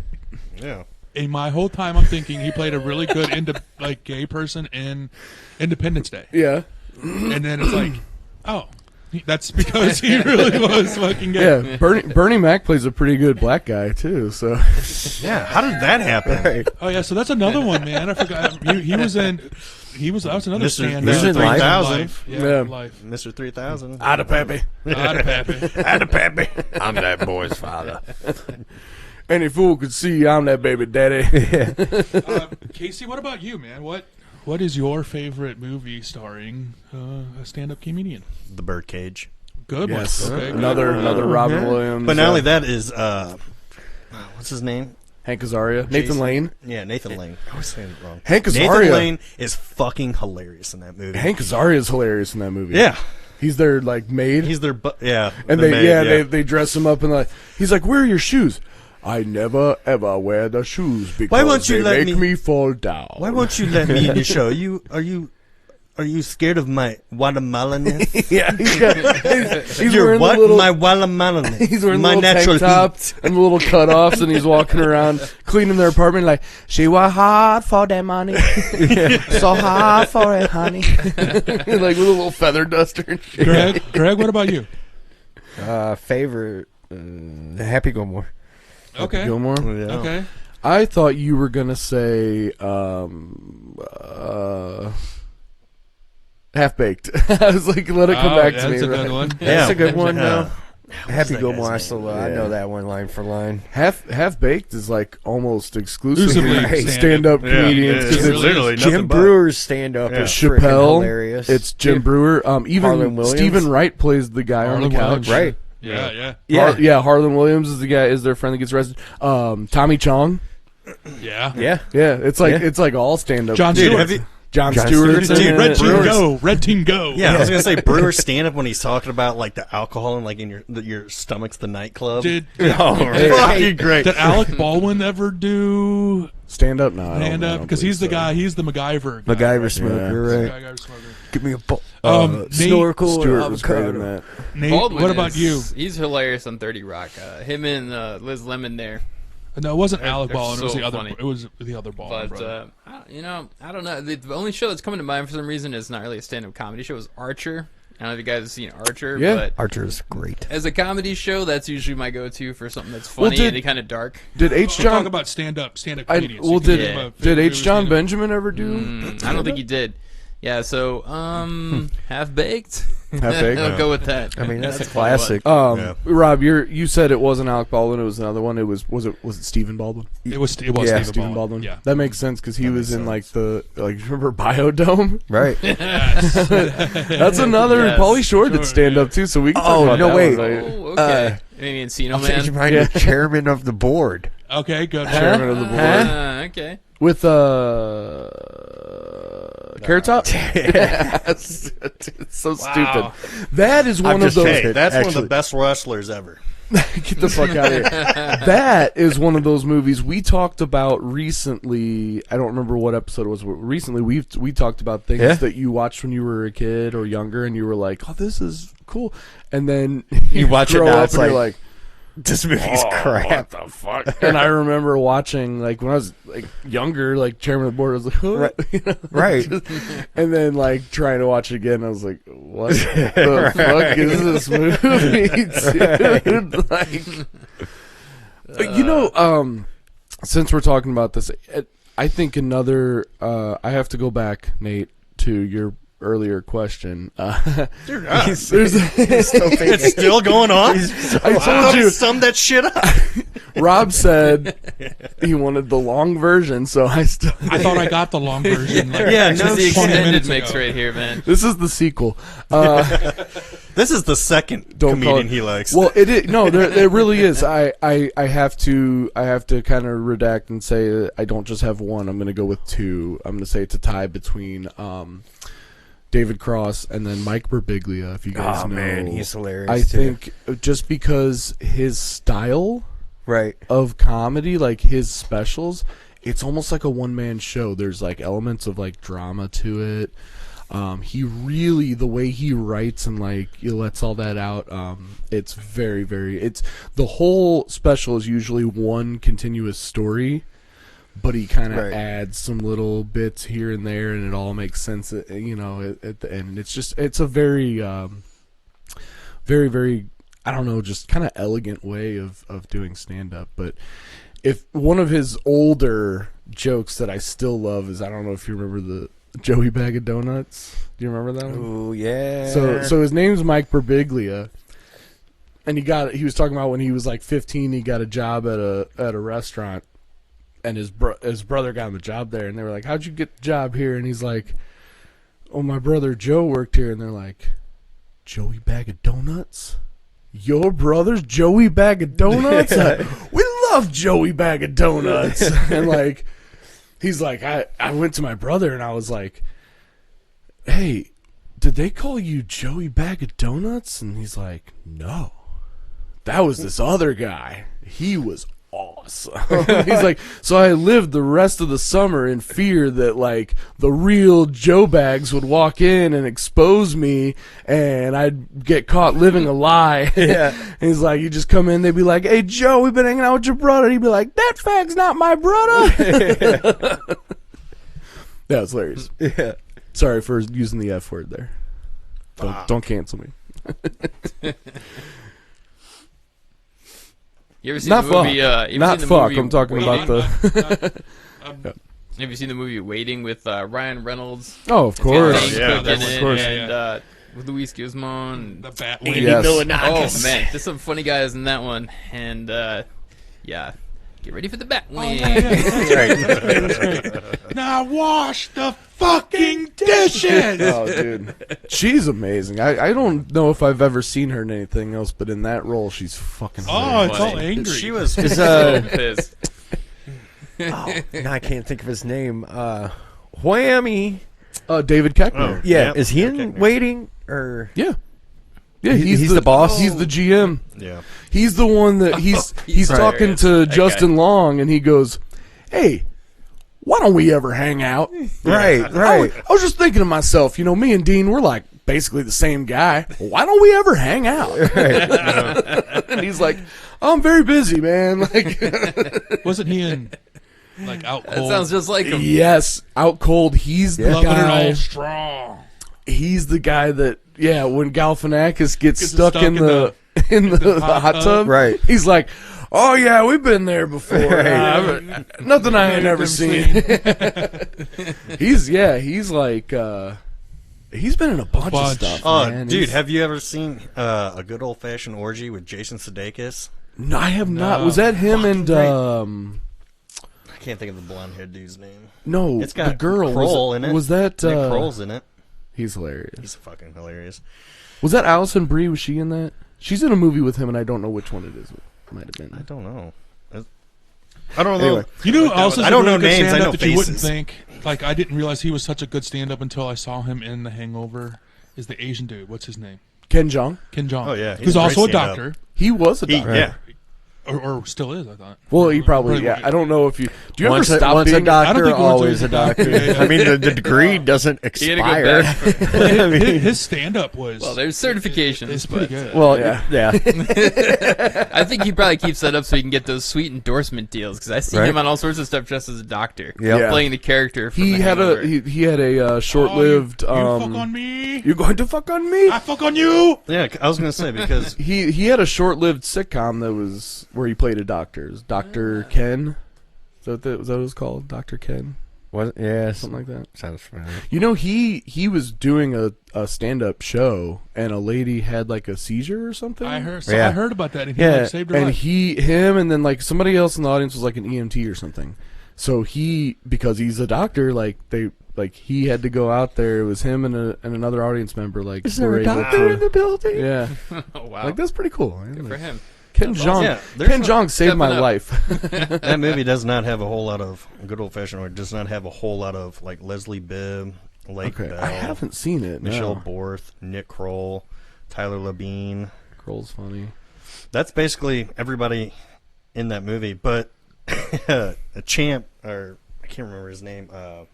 Yeah. In my whole time, I'm thinking he played a really good gay person in Independence Day. Yeah, And then it's like, oh, That's because he really was fucking gay. Yeah, Bernie Mac plays a pretty good black guy too. So Yeah, how did that happen? right. Oh yeah, so that's another one, man. I forgot. He was in. That was another Mr. stand. Mr. 3000. 3000. Yeah, Yeah. life. Mr. 3000. Out of Peppy. Out of happy. Out of Peppy. I'm that boy's father. Any fool could see I'm that baby daddy. Casey, what about you, man? What is your favorite movie starring a stand-up comedian? The Birdcage. Good Yes. one. Okay. Another Robin Williams. But not only that is, what's his name? Hank Azaria. Nathan Jason- Lane. Yeah, Nathan Lane. I was saying it wrong. Hank Nathan Azaria. Lane is fucking hilarious in that movie. Hank Azaria is hilarious in that movie. Yeah. He's their like maid. He's their, yeah. and the they maid, they dress him up and like he's like, where are your shoes? I never ever wear the shoes because won't you they let make me- me fall down. Why won't you let me in your show? Are you scared of my watermelonness? Yeah, he's You're wearing what? the little. My watermelonness. He's wearing my the little natural tank top heat. and the little cutoffs, and he's walking around cleaning their apartment like, she was hard for that money, so hard for it, honey. Like with a little feather duster and shit. Greg, what about you? Favorite, Happy Gilmore. Okay. Gilmore. Yeah. Okay. I thought you were gonna say Half Baked. I was like, let it come back to me. That's a right? good one. That's a good one. Yeah. Happy that Gilmore. guy's name? I know that one line for line. Half Baked is like almost exclusively Exclusively stand-up Yeah, comedians. it's 'cause it's literally nothing Jim but. Brewer's stand-up Yeah. is freaking Chappelle. hilarious. It's Jim Brewer. Harlan Even Williams. Stephen Wright plays the guy on the Harlan couch. Williams. right. Yeah. Yeah. Harlan Williams is the guy. Is their friend that gets arrested. Tommy Chong. Yeah. Yeah. Yeah, it's like Yeah. it's like all stand-up. John Dude, Stewart. have you? John John Stewart. Stewart's in Red it. team Brewers. go. Red team go. Yeah, I was gonna say Brewer's stand up when he's talking about like the alcohol and like in your stomach's the nightclub. Did Fucking great. Did Alec Baldwin ever do Stand up? No, I don't stand know. I up? don't Because he's the believe so. guy. He's the MacGyver. Guy. MacGyver smoker, Yeah. right? MacGyver smoker. Give me a bowl. Nate, Snorkel and Stewart was great in avocado. that. Nate, Baldwin what about you? He's hilarious on 30 Rock. Him and Liz Lemon there. No, it wasn't They're- Alec they're Baldwin. It was so the other. funny. It was the other Baldwin But brother. I don't know. The only show that's coming to mind for some reason is not really a stand-up comedy show. Is Archer. I don't know if you guys have seen Archer. Yeah. But Archer's great. as a comedy show, that's usually my go-to for something that's funny did- and kind of dark. Did H. We'll talk John? about stand-up I, comedians. well, You can did talk about did favorite H. John stand-up. Benjamin ever do? I don't think he did. Yeah, so half baked. Half Baked? I'll go with that. I mean, that's a a funny one. classic. Yeah. Rob, you said it wasn't Alec Baldwin. It was another one. It was it Stephen Baldwin? It was Yeah, Stephen Baldwin. Yeah. That makes sense because he That was makes in like sense. remember Biodome? Right. That's another Yes. Pauly Shore that Sure, stand yeah. up too. So we can Oh, talk about no, that wait. one later. Oh, okay. Maybe Encino I'll change Man. mine Yeah. to chairman of the board. Okay, good. Chairman of the board. Okay. With Carrot Top. Yeah, it's so stupid. That is one of those. Hey, that's one of Actually- the best wrestlers ever. Get the fuck out of here. That is one of those movies we talked about recently. I don't remember what episode it was. Recently, we talked about things Yeah. that you watched when you were a kid or younger, and you were like, "Oh, this is cool," and then You watch it grow now, up it's and you're like, like, This movie's crap. "What the fuck?" And I remember watching like when I was like younger, like chairman of the board. I was like, huh? Right. You know, Right. and then like trying to watch it again, I was like, "What the fuck is this movie, dude?" Like, you know, since we're talking about this, I think another. I have to go back, Nate, to your earlier question. It's There's still going on. I told you, Sum that shit up. Rob said he wanted the long version, so I still. I thought I got the long version. Like, Yeah, This no is the 20 extended minutes mix ago. right here, man. This is the sequel. This is the second Don't call comedian it- he likes. Well, it is no, there really is. I have to kind of redact and say that I don't just have one. I'm going to go with two. I'm going to say it's a tie between David Cross and then Mike Birbiglia. If you guys Oh, know, man, he's hilarious, I too. think just because his style Right. of comedy, like his specials, it's almost like a one-man show. There's like elements of like drama to it. He really, the way he writes and like he lets all that out, it's very, very. It's the whole special is usually one continuous story, but he kind of Right. adds some little bits here and there, and it all makes sense. At the end, it's a very. very, very, I don't know, just kind of elegant way of doing stand-up. But if one of his older jokes that I still love is, I don't know if you remember the Joey Bag of Donuts. Do you remember that one? Oh yeah. So his name's Mike Birbiglia, and he was talking about when he was like 15, he got a job at a restaurant, and his brother got him a job there, and they were like, "How'd you get the job here?" And he's like, "Oh, my brother Joe worked here," and they're like, "Joey Bag of Donuts? Your brother's Joey Bag of Donuts? We love Joey Bag of Donuts." And like, he's like, I went to my brother and I was like, "Hey, did they call you Joey Bag of Donuts?" And he's like, "No, that was this other guy. He was awesome." He's like, "So I lived the rest of the summer in fear that like the real Joe Bags would walk in and expose me and I'd get caught living a lie." Yeah. And he's like, "You just come in, they'd be like, 'Hey Joe, we've been hanging out with your brother.' And he'd be like, 'That fag's not my brother.'" That was hilarious. Yeah. Sorry for using the F word there. Don't cancel me. You ever seen Not the movie? fuck. You ever Not seen the fuck. movie I'm talking Waiting? about the. Have you seen the movie Waiting with Ryan Reynolds? Oh, of course. Dane Yeah, Cook that's- in of it, course. and with Luis Guzman. The bat Andy wing. Yes. Milonakis. Oh man, there's some funny guys in that one, and yeah, get ready for the bat wing. Now wash the fucking dishes. Oh, dude. She's amazing. I don't know if I've ever seen her in anything else, but in that role, she's fucking Oh, hilarious. it's all Funny. angry. She was. Is So pissed. oh, now I can't think of his name. Whammy. David Koechner. Oh. Yeah, Yep. is he in Koechner. Waiting or? Yeah. Yeah, He's the boss? He's the GM. Yeah. He's the one that he's He's talking hilarious. to That Justin Long, and he goes, "Hey, why don't we ever hang out?" Right, right. I was just thinking to myself, me and Dean, we're like basically the same guy. Why don't we ever hang out? And he's like, "I'm very busy, man." Like, Wasn't he in like Out That Cold? sounds just like him. yes, Out Cold. He's the Loving it guy. all strong. He's the guy that, when Galifianakis gets Gets stuck in the hot tub, Right. He's like, "Oh yeah, we've been there before. Nothing I ain't never seen." He's like, he's been in a bunch of bunch. stuff. Oh, man. dude, He's- have you ever seen a good old fashioned orgy with Jason Sudeikis? No, I have not. No. Was that him and great. I I can't think of the blonde haired dude's name. no, It's got the girl Kroll in it. Was that Nick Kroll's in it. He's hilarious. He's fucking hilarious. Was that Allison Brie? Was she in that? She's in a movie with him, and I don't know which one it is. It might have I been. don't know. I don't know. Anyway. You know, also I don't know really good names, I stand-up know that you wouldn't faces. think. Like, I didn't realize he was such a good stand-up until I saw him in The Hangover. Is the Asian dude? What's his name? Ken Jeong. Ken Jeong. Oh, yeah, he's who's a great also a stand-up. doctor, He was a doctor. Yeah. or still is. I thought. Well, he probably. Probably- I don't know if you. Do you Once ever stop once being a doctor, I don't think always once a doctor. Yeah, yeah. I mean, the degree doesn't You gotta go expire. back. His stand-up was. Well, there's certifications. It's pretty good. Well, Yeah. yeah. I think he probably keeps that up so he can get those sweet endorsement deals. Because I see Right. him on all sorts of stuff just as a doctor, Yep. playing the character. From He The had Hangover. he had a short-lived. Oh, you fuck on me. You're going to fuck on me. I fuck on you. Yeah, I was gonna say because He had a short-lived sitcom that was where he played a doctor. It was Dr. Ken. Was that what it was called? Dr. Ken? What? Yeah, Something like that. sounds familiar. He was doing a stand-up show, and a lady had like a seizure or something. I heard. Yeah. I heard about that, and he Yeah, like, saved her and life. him, and then like somebody else in the audience was like an EMT or something. So because he's a doctor, he had to go out there. It was him and another audience member. Like, Is there were a able doctor to- in the building? Yeah, Oh wow, like that's pretty cool. Man. good for Like, him. Ken Jeong. Yeah, there's Ken no- Jeong saved my Stepping up. life. that movie does not have a whole lot of good old fashioned, or does not have a whole lot of like Leslie Bibb, Lake Okay, Bell, I haven't seen it. Michelle No. Borth, Nick Kroll, Tyler Labine. Kroll's funny. That's basically everybody in that movie. But a Champ, or I can't remember his name. The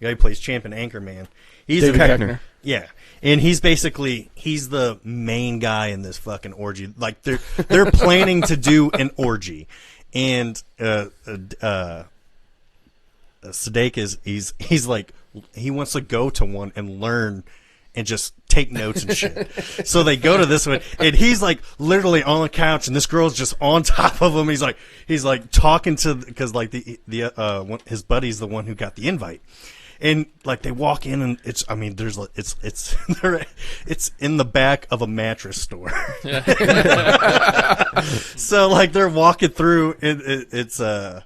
guy who plays Champ in Anchorman. He's David a, Koechner. Yeah, and he's the main guy in this fucking orgy. Like they're planning to do an orgy, and Sudeikis he's like he wants to go to one and learn and just take notes and shit. So they go to this one, and he's like literally on the couch, and this girl's just on top of him. He's like talking to, because like his buddy's the one who got the invite. And like they walk in, and it's in the back of a mattress store. So like they're walking through, and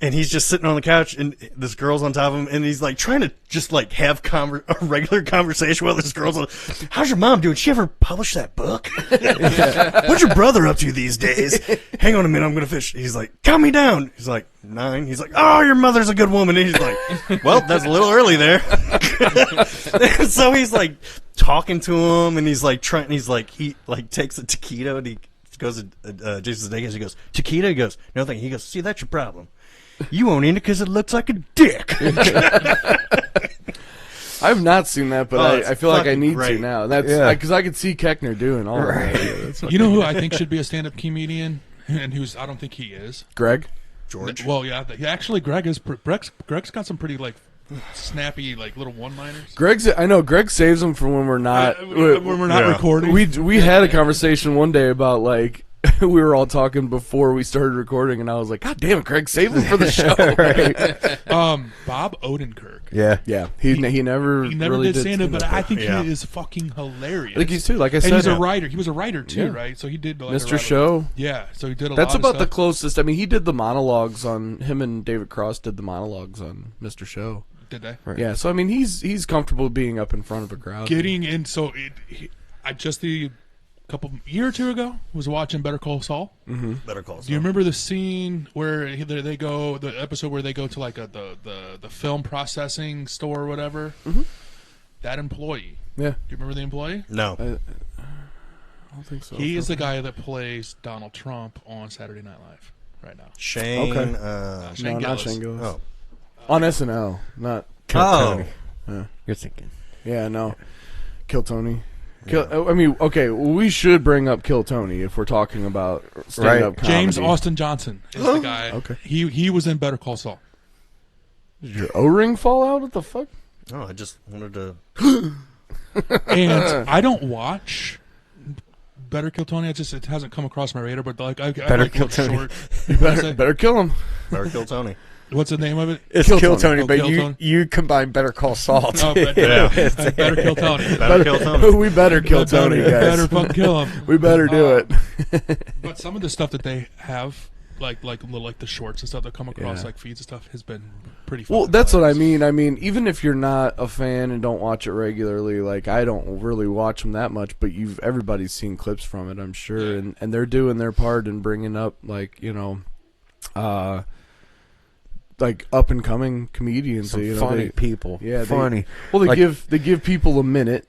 and he's just sitting on the couch, and this girl's on top of him, and he's like trying to just like have a regular conversation with this girl's like, "How's your mom doing? Did she ever publish that book? What's your brother up to these days? Hang on a minute, I'm gonna fish." He's like, "Count me down." He's like, 9. He's like, "Oh, your mother's a good woman." And he's like, "Well, that's a little early there." And so he's like talking to him, and he's like he takes a taquito, and he goes to Jason Sudeikis. He goes, "Taquito?" He goes, "No, thank you." He goes, "See, that's your problem. You won't eat it because it looks like a dick." I've not seen that, but I feel like I need great. to now. That's because I could see Keckner doing all of that. You know who I think should be a stand-up comedian, and who's I don't think he is. Greg? George. Well, yeah, actually, Greg's got some pretty like snappy like little one-liners. I know Greg saves them for when we're not when we're not recording. We had a conversation one day about like we were all talking before we started recording, and I was like, "God damn it, Greg, save them for the show." Bob Odenkirk. Yeah. He never really did stand-up, but I think Yeah. he is fucking hilarious. I think he's too. Like I said, and he's a writer. He was a writer too, Yeah. right? So he did like Mr. Show. Yeah, so he did a That's lot about of the stuff. closest. I mean, he did the monologues on him and David Cross did the monologues on Mr. Show. Did they? Right. Yeah, so I mean, he's comfortable being up in front of a crowd. Getting in, so I just the year or two ago was watching Better Call Saul. Better Call Saul. Do you remember the scene where they go, the episode where they go to like the film processing store or whatever? That employee. Yeah, Do you remember the employee? No. I don't think so. He is the guy that plays Donald Trump on Saturday Night Live right now. Shane. Okay. Shane No, not Gillis. Shane Gillis. Oh. On SNL, not. Oh. You're thinking. Yeah, no. Kill Tony. I mean, okay, we should bring up Kill Tony if we're talking about stand-up comedy. James Austin Johnson is the guy. Okay. He was in Better Call Saul. Did your O-ring fall out? What the fuck? Oh, I just wanted to. And I don't watch Better Kill Tony. It hasn't come across my radar. But like, I like Kill look Tony. short. You better kill him. Better Kill Tony. What's the name of it? It's Kill Kill Tony. Tony, but Kill Tony. you combine Better Call Saul. Oh, Better Kill Tony. Better Kill Tony. We better kill Tony, guys. Better fucking kill him. We better do it. But some of the stuff that they have, like the shorts and stuff that come across Yeah. like feeds and stuff, has been pretty. Well, fucking that's what I hilarious. mean. I mean, even if you're not a fan and don't watch it regularly, like I don't really watch them that much, but everybody's seen clips from it, I'm sure, Yeah. and they're doing their part in bringing up like like up and coming comedians. Some funny people. Yeah, funny. Well, Like- they give people a minute,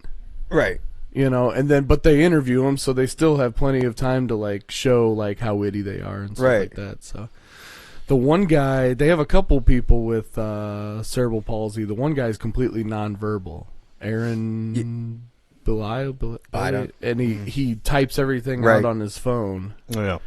Right. and then but they interview them, so they still have plenty of time to like show like how witty they are and stuff like that. So the one guy, they have a couple people with cerebral palsy. The one guy's completely nonverbal. Aaron Belial, and he types everything out on his phone. Oh, yeah.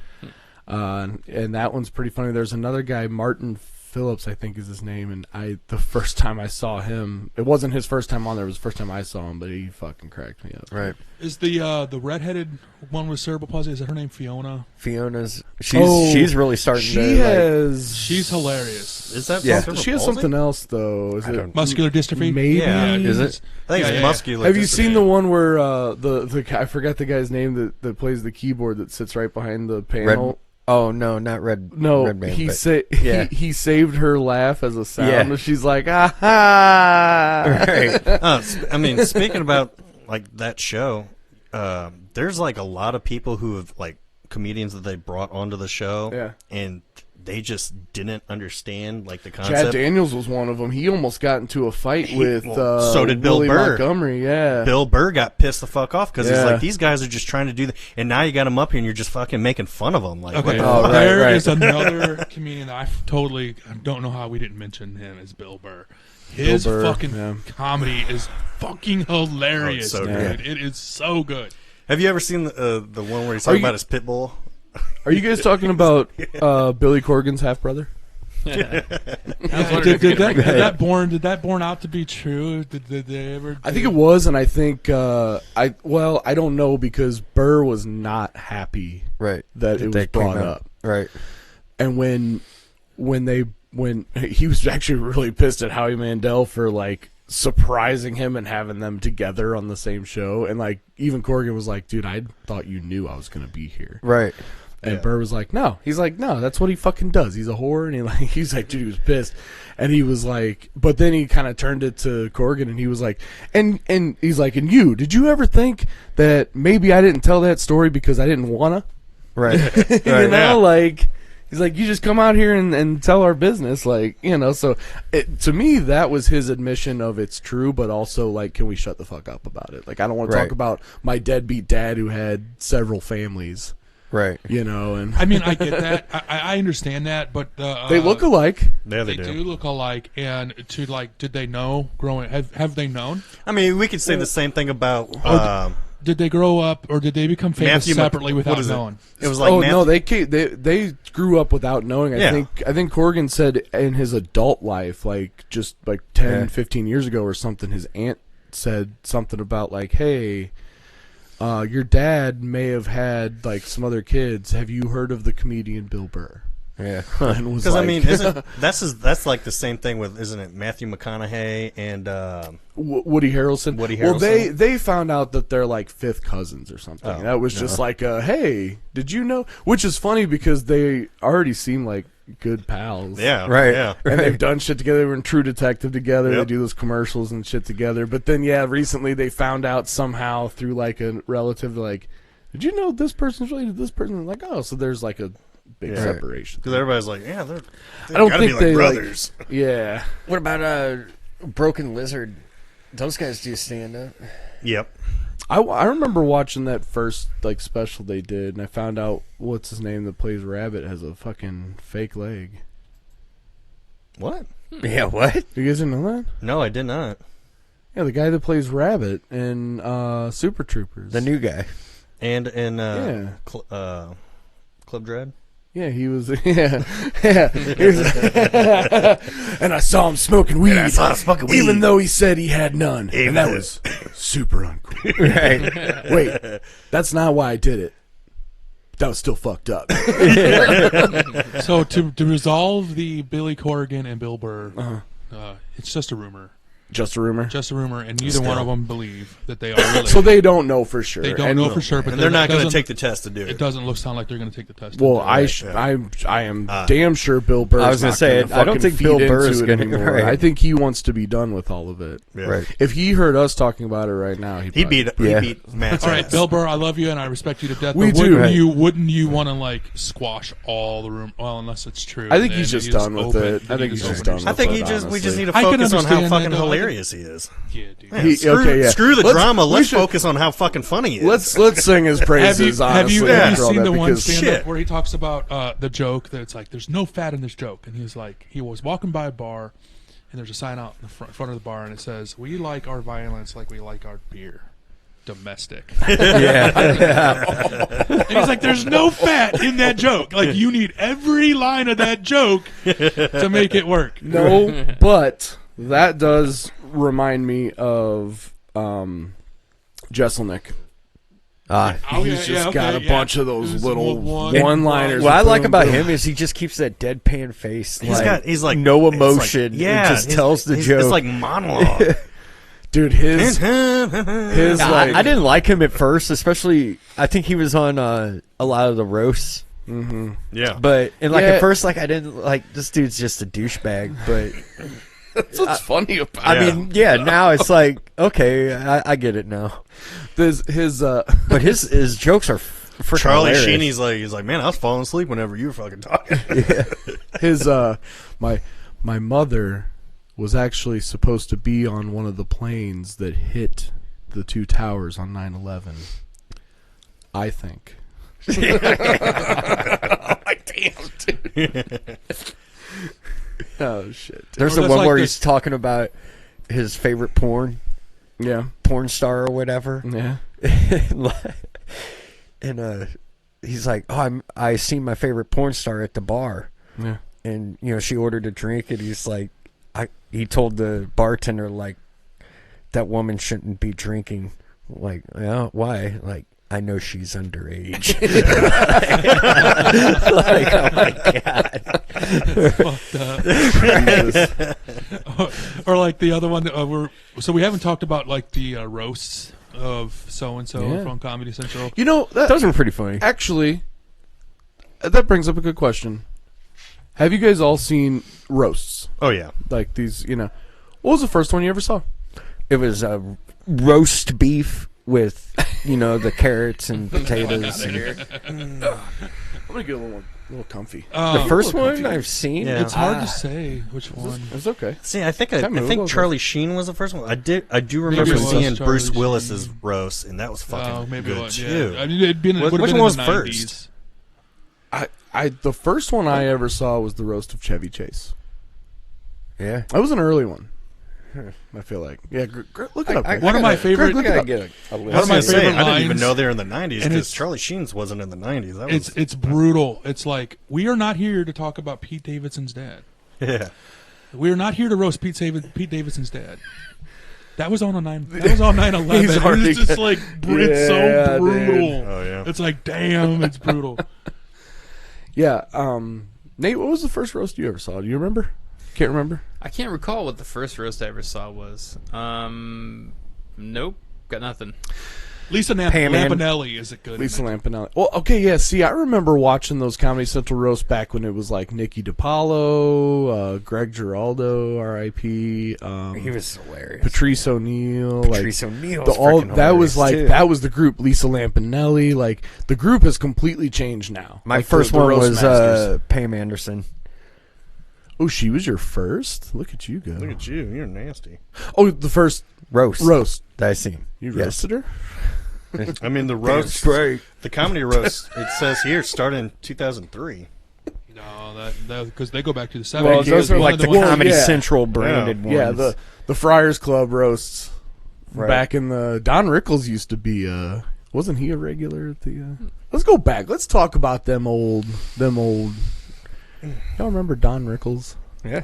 And that one's pretty funny. There's another guy, Martin Phillips, I think is his name, and the first time I saw him, it wasn't his first time on there, it was the first time I saw him, but he fucking cracked me up. Right. Is the redheaded one with cerebral palsy? Is that her name? Fiona. Fiona's. She's really starting She to. has. She's hilarious. Is that Yeah. cerebral She has palsy? something else though. Is it Muscular dystrophy. maybe? Yeah. Is it? I think Yeah, it's yeah. muscular. Have you dystrophy. seen the one where the guy, I forgot the guy's name that plays the keyboard that sits right behind the panel? Oh no, not Red. No, Red Man, he but- he saved her laugh as a sound. Yeah. And she's like, ah. Right. I mean, speaking about like that show, there's like a lot of people who have like comedians that they brought onto the show, Yeah. and they just didn't understand like the Chad concept. Daniels was one of them. He almost got into a fight with so did Bill Willie Burr. Montgomery. Yeah, Bill Burr got pissed the fuck off because he's Yeah. like, these guys are just trying to do that, and now you got them up here and you're just fucking making fun of them. Like, what Okay, the Oh, fuck? right, there right. is another comedian that I don't know how we didn't mention him as Bill Burr. His Bill Burr, fucking yeah. comedy is fucking hilarious, so dude. good. It is so good. Have you ever seen the one where he's talking about his pit bull? Are you guys talking about Billy Corgan's half brother? Did that born out to be true? Did they ever? I think it was, and I think I don't know because Burr was not happy Right. that it was brought up. Right. And when he was actually really pissed at Howie Mandel for like surprising him and having them together on the same show, and like even Corgan was like, dude, I thought you knew I was gonna be here. Right. And Burr was like, no. He's like, no, that's what he fucking does. He's a whore. And he's like, dude, he was pissed. And he was like, but then he kind of turned it to Corgan and he was like, and he's like, and you, did you ever think that maybe I didn't tell that story because I didn't want to? Right. You know, like, he's like, you just come out here and tell our business. Like, you know, so to me, that was his admission of it's true, but also like, can we shut the fuck up about it? Like, I don't want to talk about my deadbeat dad who had several families. Right. You know, and I mean, I get that. I understand that, but they look alike. Yeah, they do look alike. And to like, did they know growing? Have they known? I mean, we could say the same thing about. Did they grow up, or did they become famous separately without knowing? It was like no, they grew up without knowing. I think Corgan said in his adult life, like just like 10, 15 years ago or something, his aunt said something about like, hey. Your dad may have had like some other kids. Have you heard of the comedian Bill Burr? Yeah, because I mean, that's like the same thing with, isn't it, Matthew McConaughey and Woody Harrelson? Well, they found out that they're like fifth cousins or something. Oh, that was just like, hey, did you know? Which is funny because they already seem like good pals. Yeah, right. Yeah, and they've done shit together. They were in True Detective together. Yep. They do those commercials and shit together. But then, recently they found out somehow through like a relative, like, did you know this person's related to this person? Like, oh, so there's like a big separation. Because everybody's like, yeah, I don't think be they like brothers. Like, yeah. What about Broken Lizard? Those guys do stand up. Yep. I remember watching that first like special they did, and I found out what's his name that plays Rabbit has a fucking fake leg. What? Yeah, what? You guys didn't know that? No, I did not. Yeah, the guy that plays Rabbit in Super Troopers. The new guy. And in Club Dread. Yeah, he was. Yeah. And I saw him smoking weed. Even though he said he had none, and that was super uncool. Right. Wait, that's not why I did it. That was still fucked up. So to resolve the Billy Corrigan and Bill Burr, it's just a rumor. Just a rumor? Just a rumor, and neither one of them believe that they are really. So they don't know for sure. They don't know for sure, but and they're not going to take the test to do it. It doesn't sound like they're going to take the test. Well, I am damn sure Bill Burr. I was going to say, I don't think Bill Burr is going to. Right. I think he wants to be done with all of it. Yeah. Right. If he heard us talking about it right now, he beat Matt's all right, ass. Bill Burr, I love you and I respect you to death. We but do. Wouldn't you want to like squash all the room? Well, unless it's true. I think he's just done with it. I think he's just done with it. I think we just need to focus on how fucking hilarious he is. Yeah, dude. Screw the drama. Let's focus on how fucking funny he is. Let's sing his praises. Have you seen the one Shit. stand-up where he talks about the joke that it's like there's no fat in this joke, and he's like he was walking by a bar, and there's a sign out in the front of the bar, and it says we like our violence like we like our beer. Domestic. Yeah. And he's like, there's no fat in that joke. Like, you need every line of that joke to make it work. No, but that does remind me of Jesselnick. He's just got a bunch of those little one-liners. What I like about him is he just keeps that deadpan face. He's like no emotion. Like, he just tells the joke. It's like monologue. Dude, his like, I didn't like him at first, especially I think he was on a lot of the roasts. Mm-hmm. Yeah, but at first, like I didn't like this dude's just a douchebag. But that's what's funny about. I mean, now it's like okay, I get it now. But his jokes are freaking Charlie hilarious. Sheen. He's like, man, I was falling asleep whenever you were fucking talking. Yeah. His my mother was actually supposed to be on one of the planes that hit the two towers on 9/11. I think. Like, damn, dude. Oh, shit. There's the one where he's talking about his favorite porn. Yeah. Porn star or whatever. Yeah. And he's like, oh, I seen my favorite porn star at the bar. Yeah. and she ordered a drink, and he's like, he told the bartender like that woman shouldn't be drinking. Like, yeah, why? Like, I know she's underage. Like, oh my God. Or like the other one, so we haven't talked about like the roasts of so and so from Comedy Central. Those were pretty funny. Actually, that brings up a good question. Have you guys all seen roasts? Oh yeah, like these. What was the first one you ever saw? It was roast beef with the carrots and potatoes. I'm gonna get a little comfy. The first one I've seen. It's hard to say which one. It's okay. See, I think Charlie Sheen was the first one. I do remember seeing Bruce Willis's roast, and that was fucking good too. I mean, which one was first? The first one I ever saw was the roast of Chevy Chase. Yeah, that was an early one. I feel like, look it up. One of my favorite. I didn't even know they were in the 90s because Charlie Sheen's wasn't in the 90s. It's brutal. It's like, we are not here to talk about Pete Davidson's dad. Yeah, we are not here to roast Pete Davidson's dad. That was on 9/11. It's just like it's so brutal. Dude. Oh yeah, it's like damn, it's brutal. Yeah, Nate, what was the first roast you ever saw? Do you remember? Can't remember. I can't recall what the first roast I ever saw was. Nope, got nothing. Lisa Lampanelli is it good? Lisa Lampanelli. Well, okay, yeah. See, I remember watching those Comedy Central roasts back when it was like Nikki DiPaolo, Greg Giraldo, R.I.P. He was hilarious. Patrice O'Neal. O'Neal. That was that was the group. Lisa Lampanelli. Like the group has completely changed now. My first one was Pam Anderson. Oh, she was your first? Look at you go. Look at you. You're nasty. Oh, the first roast that I seen. You roasted her? I mean, the roast. Great. The comedy roast, it says here, started in 2003. No, that because they go back to the 70s. Well, those are like the Comedy Central branded ones. Yeah, the Friars Club roasts. Right. Back in the... Don Rickles used to be... wasn't he a regular at the... Let's go back. Let's talk about them old... Y'all remember Don Rickles? Yeah.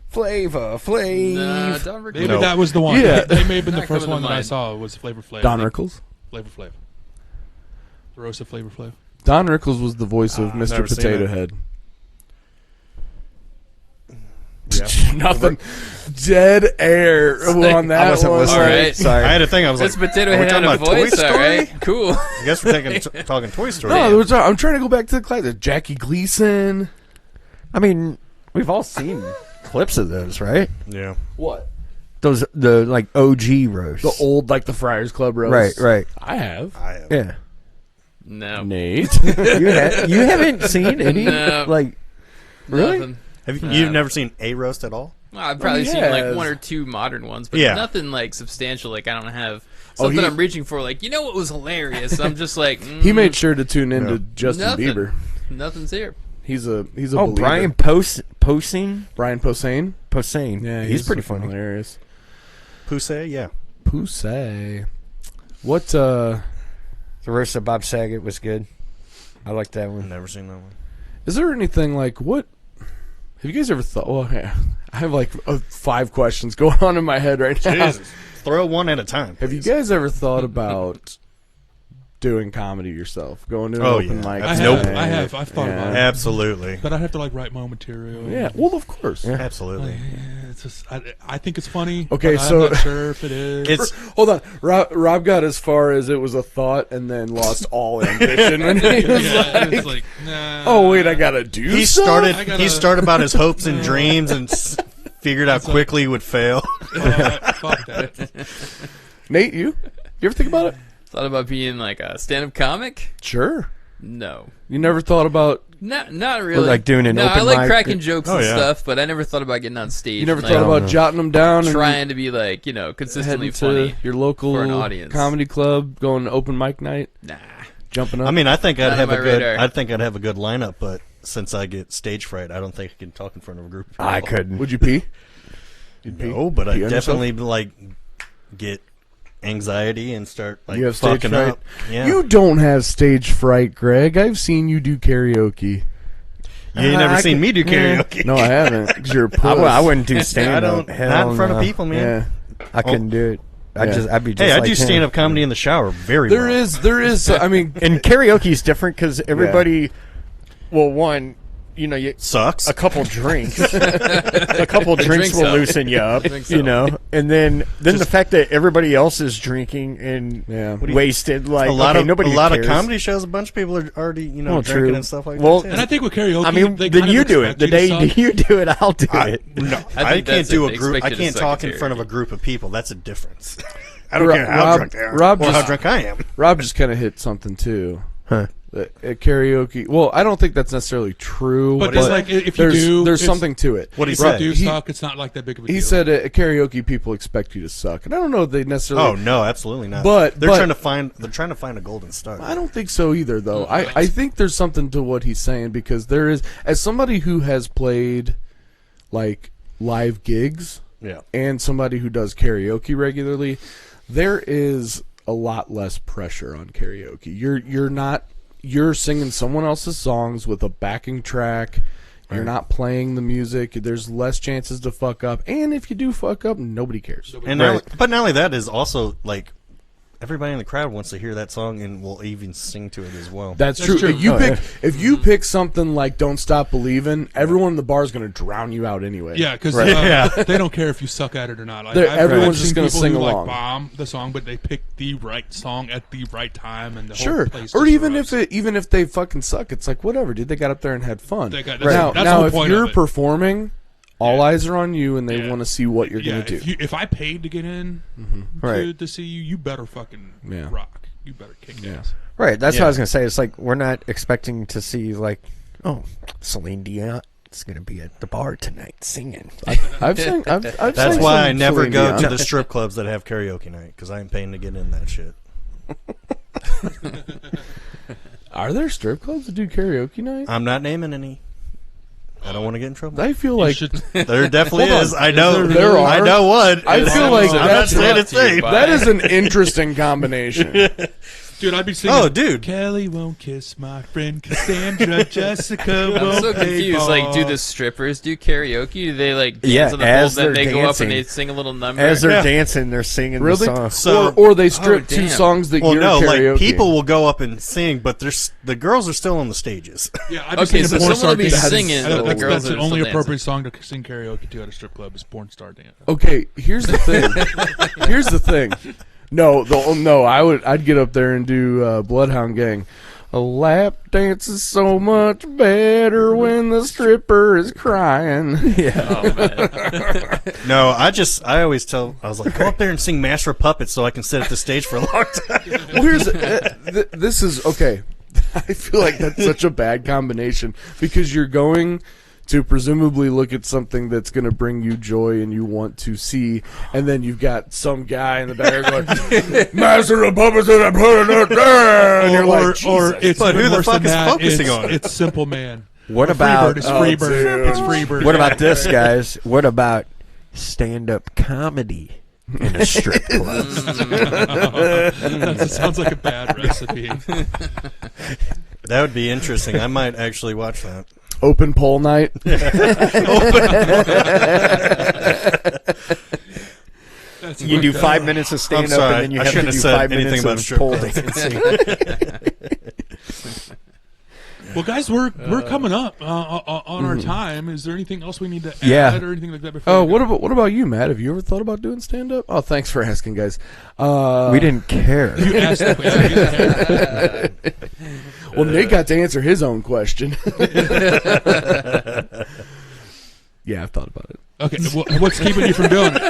Flavor Flav. Nah, Don Rickles. Maybe that was the one. Yeah. They may have been the first one that I saw was Flavor Flav. Don Rickles? Flavor Flav. The roast of Flavor Flav. Don Rickles was the voice of Mr. Potato Head. Yeah. Nothing. Dead air on that. I wasn't one. listening. All right. Sorry. I had a thing. I was This like, potato are we head talking had a about Toy voice. All Story? right, cool. I guess we're talking Toy Story. No, I'm trying to go back to the classic. Jackie Gleason. I mean, we've all seen clips of those, right? Yeah. What? Those the like OG roasts. The old, like the Friars Club roast. Right. I have. Yeah. No. Nate. You haven't seen any? No. Like, really? Nothing. You've never seen a roast at all? Well, I've probably seen like one or two modern ones, but nothing like substantial. Like I don't have something I'm reaching for. Like what was hilarious? I'm just like he made sure to tune into Justin Bieber. Nothing's here. He's a believer. Brian Posehn. Brian Posehn. Posehn. Yeah, he's pretty funny. Hilarious. Poussey, yeah. Poussey. What? The roast of Bob Saget was good. I like that one. Never seen that one. Is there anything like what? Have you guys ever thought? Well, yeah, I have like 5 questions going on in my head right now. Jesus. Throw one at a time. Have you guys ever thought about doing comedy yourself, going to an open mic? I have. I've thought about it. Absolutely. But I'd have to write my own material. Yeah. Well, of course. Yeah. Absolutely. It's just, I think it's funny. Okay, but so I'm not sure if it is. Hold on. Rob got as far as it was a thought and then lost all ambition when he was like, nah. "Oh wait, I gotta do." He stuff? started about his hopes and dreams and figured out quickly he would fail. Fuck that. Nate, you ever think about it? Thought about being like a stand-up comic? Sure. No. You never thought about? Not really. Or like doing an open I like mic? cracking jokes and yeah. stuff, but I never thought about getting on stage. You never and, thought like, about jotting them down trying to be like consistently heading funny to your local for an audience. comedy club, going to open mic night, Nah. jumping up? I mean, I think I'd Not have on a my good. radar. I think I'd have a good lineup, but since I get stage fright, I don't think I can talk in front of a group of people. I couldn't. Would you pee? You'd pee? No, but I Pee on yourself? definitely get anxiety and start You have stage fucking fright? up. Yeah. You don't have stage fright, Greg. I've seen you do karaoke. You ain't never seen me do karaoke. No, I haven't. 'Cause you're a puss. I wouldn't do I stand up. don't. Not in front of people, man. Yeah. I couldn't do it. I'd be just Hey, I like do him. stand up comedy in the shower very well. There is. I mean, And karaoke is different because everybody. Well, one, you Sucks. a couple drinks, a couple drinks drinks will up. loosen you up, Drinks up. and then the fact that everybody else is drinking and wasted, like a lot of nobody a lot cares. of comedy shows. A bunch of people are already Well, drinking true. and stuff like Well, that. And I think with karaoke, I mean, they then kind of you do it. expect The you day to suck. you do it, I'll do it. No, I I think can't that's do it. a group. I Expect you to can't suck talk at in front of a karaoke. group of people. That's a difference. I don't care how drunk they are Rob or how just- drunk I am. Rob just kind of hit something too. Huh. At karaoke. Well, I don't think that's necessarily true, But it's like if you there's do, there's it's- something to it. What he If said. you do He- suck, it's not like that big of a deal. He said at karaoke people expect you to suck, and I don't know if they necessarily. Oh no, absolutely not. But- they're but- trying to find a golden star. I don't think so either, though. I think there's something to what he's saying because there is, as somebody who has played like live gigs Yeah. and somebody who does karaoke regularly, there is a lot less pressure on karaoke. You're singing someone else's songs with a backing track. You're not playing the music. There's less chances to fuck up, and if you do fuck up, nobody cares. And but not only that is also like everybody in the crowd wants to hear that song and will even sing to it as well. That's That's true. true. If you pick something like "Don't Stop Believing," everyone in the bar is going to drown you out anyway. Yeah, because Yeah. they don't care if you suck at it or not. Like, Everyone's just seen gonna people sing who, along. Like, bomb the song, but they pick the right song at the right time, and the Sure. whole place. Or just even erupts. even if they fucking suck, it's like whatever, dude. They got up there and had fun. They got- now, that's the now whole if point you're of it. performing, all eyes are on you, and they Yeah. want to see what you're yeah, going to do. if I paid to get in Right. to see you, you better fucking Yeah. rock. You better kick Yeah. ass. Right, that's Yeah. what I was gonna say. It's like we're not expecting to see like, Celine Dion is gonna be at the bar tonight singing. I've sang. I've That's sang why I some never Celine go Dion. to the strip clubs that have karaoke night because I ain't paying to get in that shit. Are there strip clubs that do karaoke night? I'm not naming any. I don't want to get in trouble. I feel You like should- There definitely Hold on. is. I know. There I are? know one. I feel like I'm not that's saying brought it's to you safe. by- that is an interesting combination. Dude, I'd be singing. Oh, dude. Kelly won't kiss my friend Cassandra. Jessica I'm won't so play confused. Like, do ball. the strippers do karaoke? Do they like dance Yeah, on the as pole, then they they're go up dancing. and they sing a little number? As they're Yeah. dancing, they're singing Really? the song. So- or they strip two damn. songs that Well, you're no, karaoke. like people will go up and sing, but the girls are still on the stages. Yeah, I'd be Okay, singing so porn someone star will be dance. singing, That's, but the that's, girls that's are the still only dancing. appropriate song to sing karaoke to at a strip club is porn star dance. Okay, here's the thing. Here's the thing. No, I'd get up there and do Bloodhound Gang. A lap dance is so much better when the stripper is crying. Yeah. No, I always tell, I was like, go up there and sing Master of Puppets so I can sit at the stage for a long time. Well, here's this is okay. I feel like that's such a bad combination because you're going to presumably look at something that's going to bring you joy and you want to see, and then you've got some guy in the back going, "Master of Puppets," and I put it there, and you're like, or it's But who even the worse fuck than is that. focusing it's, on it? It's Simple Man. What Freebird. about It's Freebird. dude. It's Freebird. what about this, guys? What about stand-up comedy in a strip club? That sounds like a bad recipe. That would be interesting. I might actually watch that. open poll night. That's You do fucked 5 up. minutes of stand-up, sorry. and then you I have to shouldn't do have said 5 anything minutes about of strip pole clubs. dancing. Well, guys, we're coming up on our time. Is there anything else we need to add Yeah. or anything like that before? Oh, we go? what about you, Matt? Have you ever thought about doing stand up? Oh, thanks for asking, guys. We didn't care. You asked the question. Well, Nate got to answer his own question. Yeah, I've thought about it. Okay, well, what's keeping you from doing it?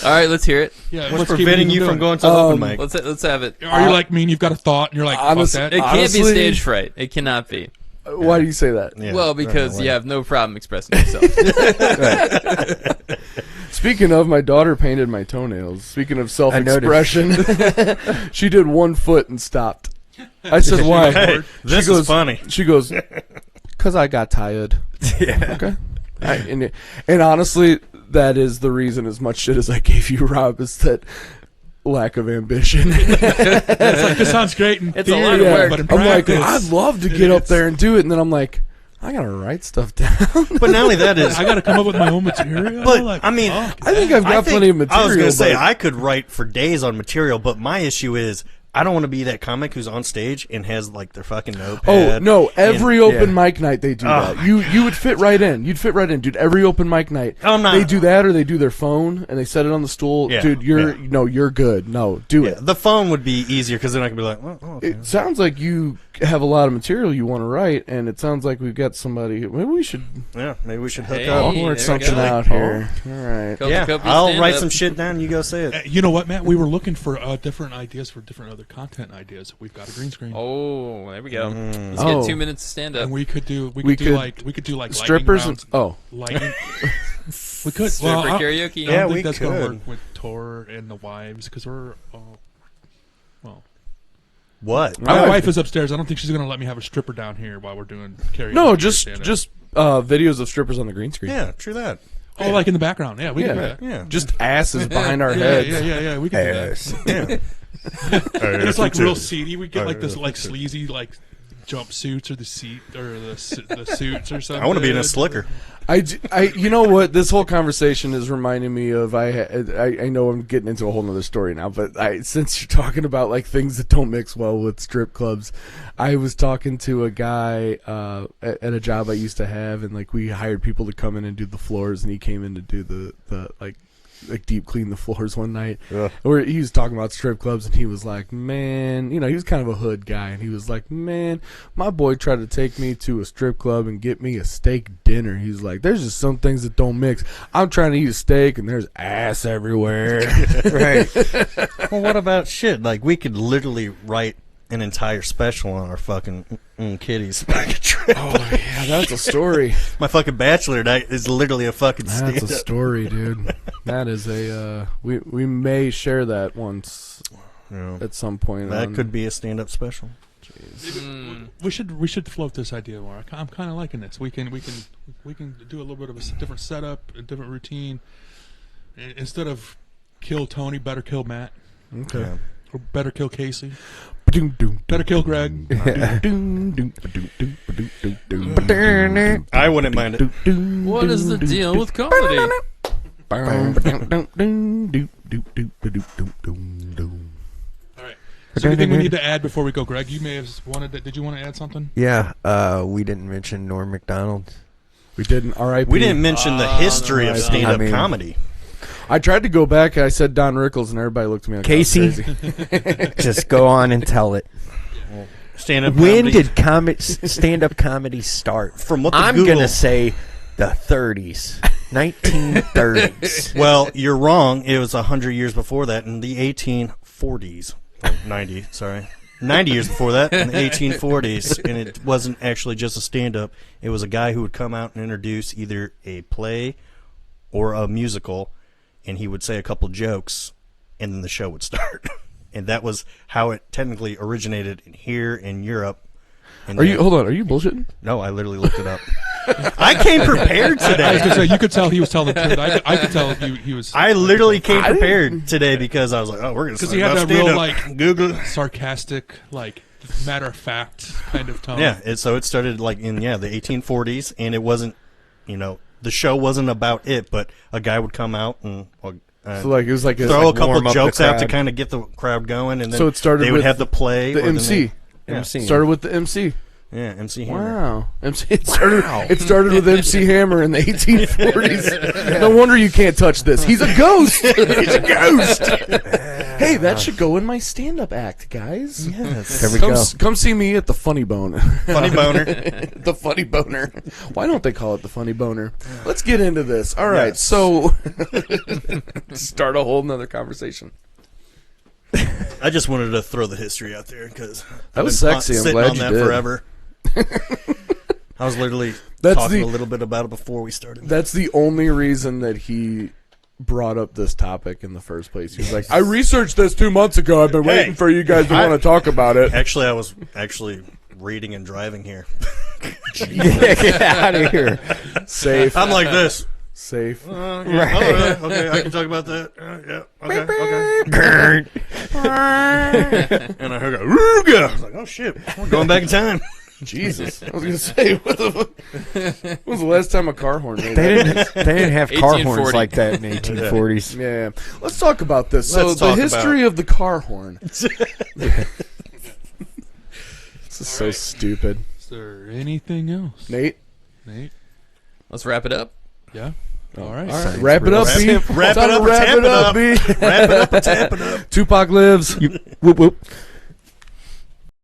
All right, let's hear it. Yeah, What's keeping preventing you from doing going to the open mic? Let's have it. it? Are you like me and you've got a thought and you're like, Honestly, fuck It that? can't be Honestly- stage fright. It cannot be. Why do you say that? Yeah, Well, because you have no problem expressing yourself. Speaking of, my daughter painted my toenails. Speaking of noticed. self-expression, she did 1 foot and stopped. I said, "Why?" Hey, this She goes, is funny. She goes, "'Cause I got tired." Yeah. Okay. And honestly, that is the reason. As much shit as I gave you, Rob, is that lack of ambition. It's like, this sounds great in It's a theory, lot of work. but in I'm like, practice, I'd love to get up there and do it, and then I'm like, I gotta write stuff down. But not only that is, I got to come up with my own material. but like, I mean, fuck. I think I've got plenty of material. I was going to say but- I could write for days on material, but my issue is I don't want to be that comic who's on stage and has like their fucking notepad. Oh no! Every and- open mic night they do that. You would fit right in. You'd fit right in, dude. Every open mic night, they do that, or they do their phone and they set it on the stool. Yeah, Dude, you're good. No, do it. The phone would be easier because then I could be like, well, okay. It sounds like you have a lot of material you want to write, and it sounds like we've got somebody. Maybe we should maybe we should hook Hey. up. work there we something go. out here. All right. Culture Yeah, Copia I'll stand write up. some shit down. You go say it. You know what, Matt? We were looking for different ideas for different other content ideas. We've got a green screen. Oh, there we go. Let's Oh. get 2 minutes to stand up. And we could do like Strippers. lightning And, rounds. Lightning. We could. Stripper Well, karaoke. I Yeah, don't we think that's going to could. work with Tor and the wives because we're. Well, What? my wife is upstairs. I don't think she's going to let me have a stripper down here while we're doing karaoke. No, or just stand-up. videos of strippers on the green screen. Yeah, true that. Oh, like in the background. Yeah, we can do Yeah. that. Yeah. Just asses behind our Yeah, heads. yeah. We can do that. Yeah. And it's like real seedy. We get like this like sleazy like jumpsuits or the suits or something. I want to be in a slicker. You know what? This whole conversation is reminding me of. I know I'm getting into a whole nother story now, but since you're talking about like things that don't mix well with strip clubs, I was talking to a guy at a job I used to have, and like we hired people to come in and do the floors, and he came in to do the like deep clean the floors one night. Ugh. Where he was talking about strip clubs, and he was like, man, he was kind of a hood guy, and he was like, man, my boy tried to take me to a strip club and get me a steak dinner. He's like, there's just some things that don't mix. I'm trying to eat a steak and there's ass everywhere. Right. Well, what about shit? Like, we could literally write an entire special on our fucking kitties trip. Oh yeah, that's a story. My fucking bachelor night is literally a fucking That's stand-up. a story, dude. That is a we may share that once Yeah. at some point. That could be a stand-up special. We should float this idea more. I'm kind of liking this. We can do a little bit of a different setup, a different routine. Instead of kill Tony, better kill Matt. Okay. Yeah. Or better kill Casey. Better kill Greg. I wouldn't mind it. What is the deal with comedy? All right. So anything we need to add before we go, Greg? You may have wanted. Did you want to add something? Yeah, we didn't mention Norm Macdonald. We didn't. R.I.P. We didn't mention the history of no, stand-up I mean- comedy. I tried to go back. I said Don Rickles, and everybody looked at me like Casey. I was crazy. Just go on and tell it. Stand-up When comedy. did stand-up comedy start? From what the I'm Google- gonna say the 30s, 1930s. Well, you're wrong. It was 100 years before that in the 1840s. Or 90, sorry. 90 years before that in the 1840s. And it wasn't actually just a stand-up. It was a guy who would come out and introduce either a play or a musical, and he would say a couple jokes, and then the show would start. And that was how it technically originated here in Europe. And then- Hold on? Are you bullshitting? No, I literally looked it up. I came prepared I was today. gonna say you could tell he was telling the truth. I could tell he was. I literally came prepared today because I was like, "Oh, we're gonna." Because he had that real like Google. sarcastic, like matter of fact kind of tone. Yeah, so it started like in the 1840s, and it wasn't, the show wasn't about it, but a guy would come out and So like it was like throw a couple warm up the jokes out to crowd. kind of get the crowd going, and then So it started they would with have the play, the or then MC. Yeah. MC. Started with the MC. Yeah, MC Hammer. Wow. MC. It started with MC Hammer in the 1840s. No wonder you can't touch this. He's a ghost. He's a ghost. Hey, that should go in my stand-up act, guys. Yes. There we go. Come see me at the Funny Bone. Funny boner. The Funny Boner. Why don't they call it the Funny Boner? Let's get into this. All right, Yes. so start a whole nother conversation. I just wanted to throw the history out there because That was sexy. I'm sitting glad on you that did. forever. I was literally That's talking the- a little bit about it before we started. That's the only reason that he brought up this topic in the first place. He was like, I researched this 2 months ago. I've been Hey, waiting for you guys to want to talk about it. Actually, I was reading and driving here. Get out of here. Safe. I'm like this. Safe. Yeah, right. Okay, I can talk about that. Yeah, okay. And I heard a Ruga. I was like, oh shit, we're going back in time. Jesus, I was gonna say, what the fuck? When was the last time a car horn made They that? didn't have car 1840. horns like that in the 1840s. Yeah, let's talk about this. So Let's the talk history of the car horn. This is so stupid. Is there anything else? Nate, Let's wrap it up. Yeah. All right. all right, wrap it up, B. Wrap it Time to up and wrap tap it it up, up. B. Wrap it up and tap it up. Tupac lives. Whoop whoop.